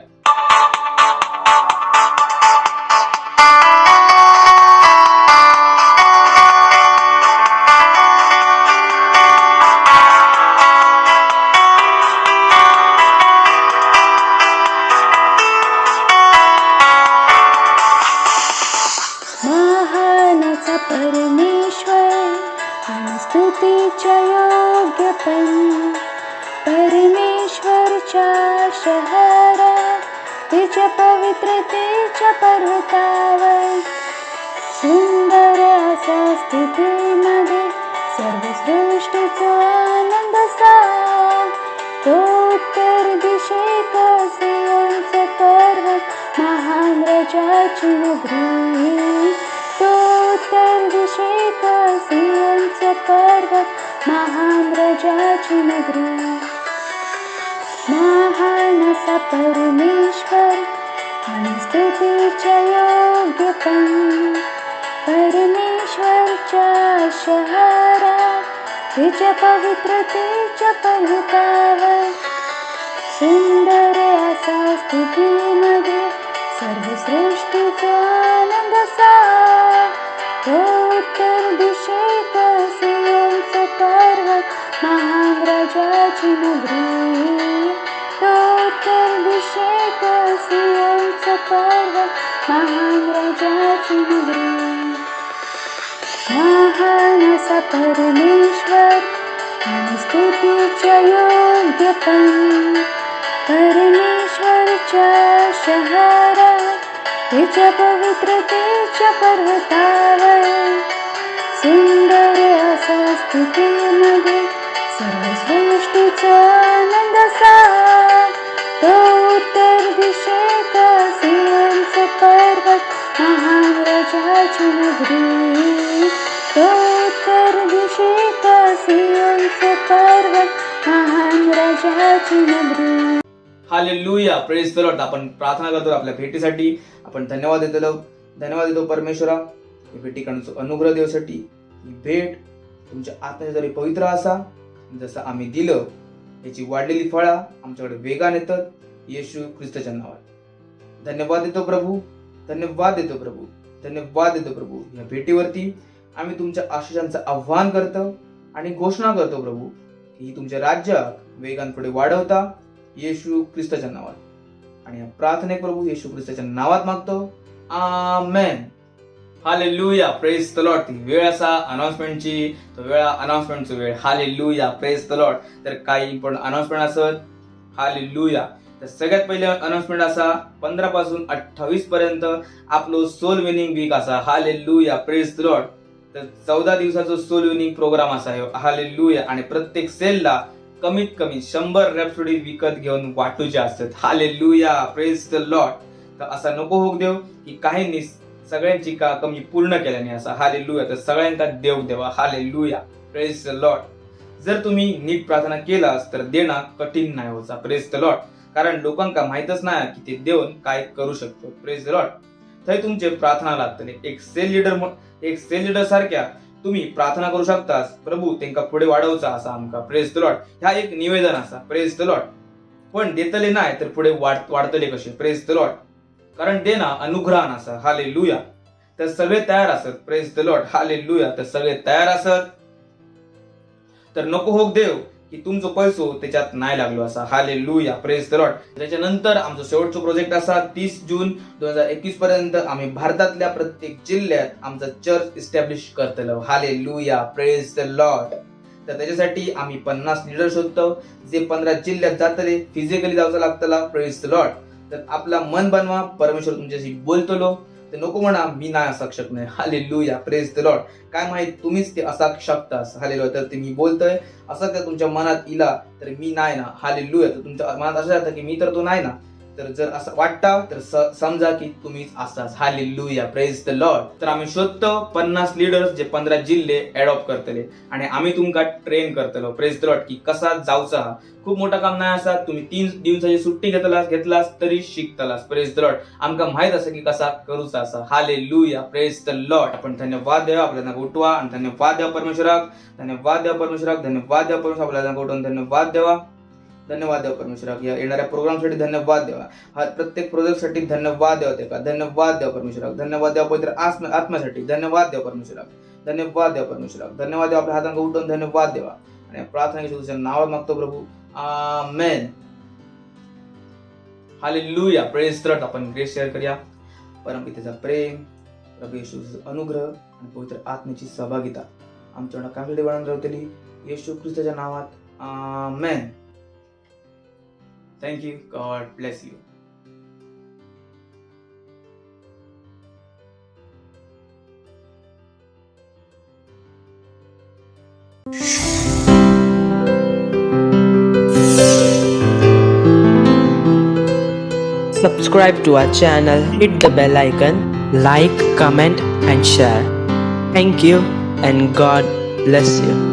स्तुतीच्या शहरात, तिच्या पवित्रतेच्या पर्वतावर, सुंदर असा स्तुतीमध्ये सर्व सृष्टीचा आनंद साज. तो उत्तर दिशेक सियोनचा पर्वत, महान राजाची नगरी. तो उत्तर दिशेक सियोनचा पर्वत, महान राजाची नगरी. महान असा परमेश्वर आणि स्तुतीच्या योग्य पण, परमेश्वरच्या शहरात, तिच्या पवित्रतेच्या पर्वतावर, सुंदर असा स्तुतीमध्ये सर्व सृष्टीचा आनंद साज. तो उत्तर दिशेक सियोनचा पर्वत, महान राजाची नगरी. तो उत्तर दिशेक सियोनचा पर्वत, महान राजाची नगरी. महान असा परमेश्वर आणि स्तुतीच्या योग्य पण, परमेश्वरच्या शहरात, तिच्या पवित्रतेच्या पर्वतावर, सुंदर असा स्तुतीमध्ये सर्व सृष्टीचा आनंद साज. तो उत्तर दिशेक सियोनचा पर्वत, महान राजाची नगरी. तो उत्तर दिशेक सियोनचा पर्वत, महान राजाची नगरी. Hallelujah, praise the lord. आपण प्रार्थना करतो आपल्या भेटीसाठी. आपण धन्यवाद देतो परमेश्वरा, या भेटीकडून अनुग्रह देवासाठी. ही भेट तुमच्या आत्म्याच्या जरी पवित्र असा, जसं आम्ही दिलं याची वाढलेली फळा आमच्याकडे वेगाने येतात, येशू ख्रिस्ताच्या नावात. धन्यवाद देतो प्रभू, धन्यवाद देतो प्रभू, धन्यवाद देतो प्रभू. या भेटीवरती आम्ही तुमच्या आशिषांचं आव्हान करतो आणि घोषणा करतो प्रभू की ही तुमच्या राज्यात वेगान पुढे वाढवता, येशू ख्रिस्ताच्या नावात. आणि या प्रार्थने प्रभू येशू ख्रिस्ताच्या नावात मागतो, amen. Hallelujah, praise the Lord. ती वेळ असा अनाउन्समेंटची, तो अनाउन्समेंटची वेळ. Hallelujah, praise the Lord. तर काही पण अनाउन्समेंट असत. हालेलुया. तर सगळ्यात पहिले अनाउन्समेंट असा 15 पासून 28 पर्यंत आपलो सोल विनिंग वीक असा. Hallelujah, praise the Lord. तर 14 दिवसाचा सोल विनिंग प्रोग्राम असा आहे. हालेलुया. आणि प्रत्येक सेलला कमीत कमी 100 रॅपसोडी विकत घेऊन वाटूचे असतात. Hallelujah, praise the Lord. तर असा नको होऊ देव की काहींनी सगळ्यांची का कमी पूर्ण केल्याने असा. हालेलुया. तर सगळ्यांका देव देवा. Hallelujah, praise the Lord. जर तुम्ही नीट प्रार्थना केलास तर देणं कठीण नाही होता. Praise the Lord. कारण लोकांका माहितच नाही की ते देऊन काय करू शकतो. Praise the Lord. थंय तुमचे प्रार्थना लागतले. एक सेल लीडर सारख्या तुम्ही प्रार्थना करू शकतास. प्रभू त्यांका पुढे वाढवचा असा आमका. Praise the Lord. ह्या एक निवेदन असा. Praise the Lord. पण देतले नाही तर पुढे वाढतले कसे. Praise the Lord. कारण देणं अनुग्रहान असा. हालेलुया. तर सगळे तयार असत. Praise the Lord. हालेलुया. तर सगळे तयार असत. तर नको होक देव की तुमचा पैसो त्याच्यात नाही लागलो असा. Hallelujah, praise the Lord. त्याच्यानंतर आमचा शेवटचा प्रोजेक्ट असा 30 जून 2021 पर्यंत आम्ही भारतातल्या प्रत्येक जिल्ह्यात आमचा चर्च इस्टॅब्लिश करतलो. Hallelujah, praise the Lord. तर त्याच्यासाठी आम्ही 50 लीडर शोधतो जे 15 जिल्ह्यात जातले. फिजिकली जायचं लागतला. Praise the Lord. तर आपला मन बनवा. परमेश्वर तुमच्याशी बोलतलो. तर नको म्हणा मी नाही असा शकत. Hallelujah, praise the Lord. काय माहित तुम्हीच ते असा शकतास. हालेलुया. तर ते मी बोलतोय असं त्या तुमच्या मनात इला तर मी नाही ना. हालेलुया. तर तुमच्या मनात असं जातं की मी तर तो नाही ना. तर जर असं वाटता तर समजा की तुम्हीच असताच. Hallelujah, praise the Lord. तर आम्ही शोधतो 50 लीडर्स जे 15 जिल्हे अडॉप्ट करतले आणि आम्ही तुमका ट्रेन करतलो. Praise the Lord. की कसा जाऊचा. खूप मोठा काम नाही असा. तुम्ही 3 दिवसाची सुट्टी घेतलास तरी शिकतलास. Praise the Lord. आमका माहित असं की कसा करूचा असा. Hallelujah, praise the lord. आपण धन्यवाद द्या आपल्याला उठवा आणि धन्यवाद द्या परमेश्वराक. धन्यवाद द्या परमेश्वराक. धन्यवाद द्या परमेश्वर. आपल्याला उठवून धन्यवाद द्यावा. धन्यवाद द्या परमेश्वराक. या येणाऱ्या प्रोग्रामसाठी धन्यवाद द्यावा. हा प्रत्येक प्रोजेक्टसाठी धन्यवाद द्यावा. ते का धन्यवाद द्या परमेश्वराक. धन्यवाद द्या पवित्र आत्म्यासाठी. धन्यवाद द्या परमेश्वराक. धन्यवाद द्या परमेश्वराक. धन्यवाद द्या. आपल्या हातांना उठवून धन्यवाद द्यावा. आणि प्रार्थना तुझ्या नावात मागतो प्रभू. Amen. Hallelujah, praise the lord. आपण ग्रेस शेअर करूया. परमपितेचा प्रेम, प्रभू येशूचा अनुग्रह आणि पवित्र आत्म्याची सहभागिता आमच्याकडे काकडे वाढून राहतली. येशू ख्रिस्ताच्या नावात. Amen. Thank you. God bless you. Subscribe to our channel, hit the bell icon, like, comment and share. Thank you and God bless you.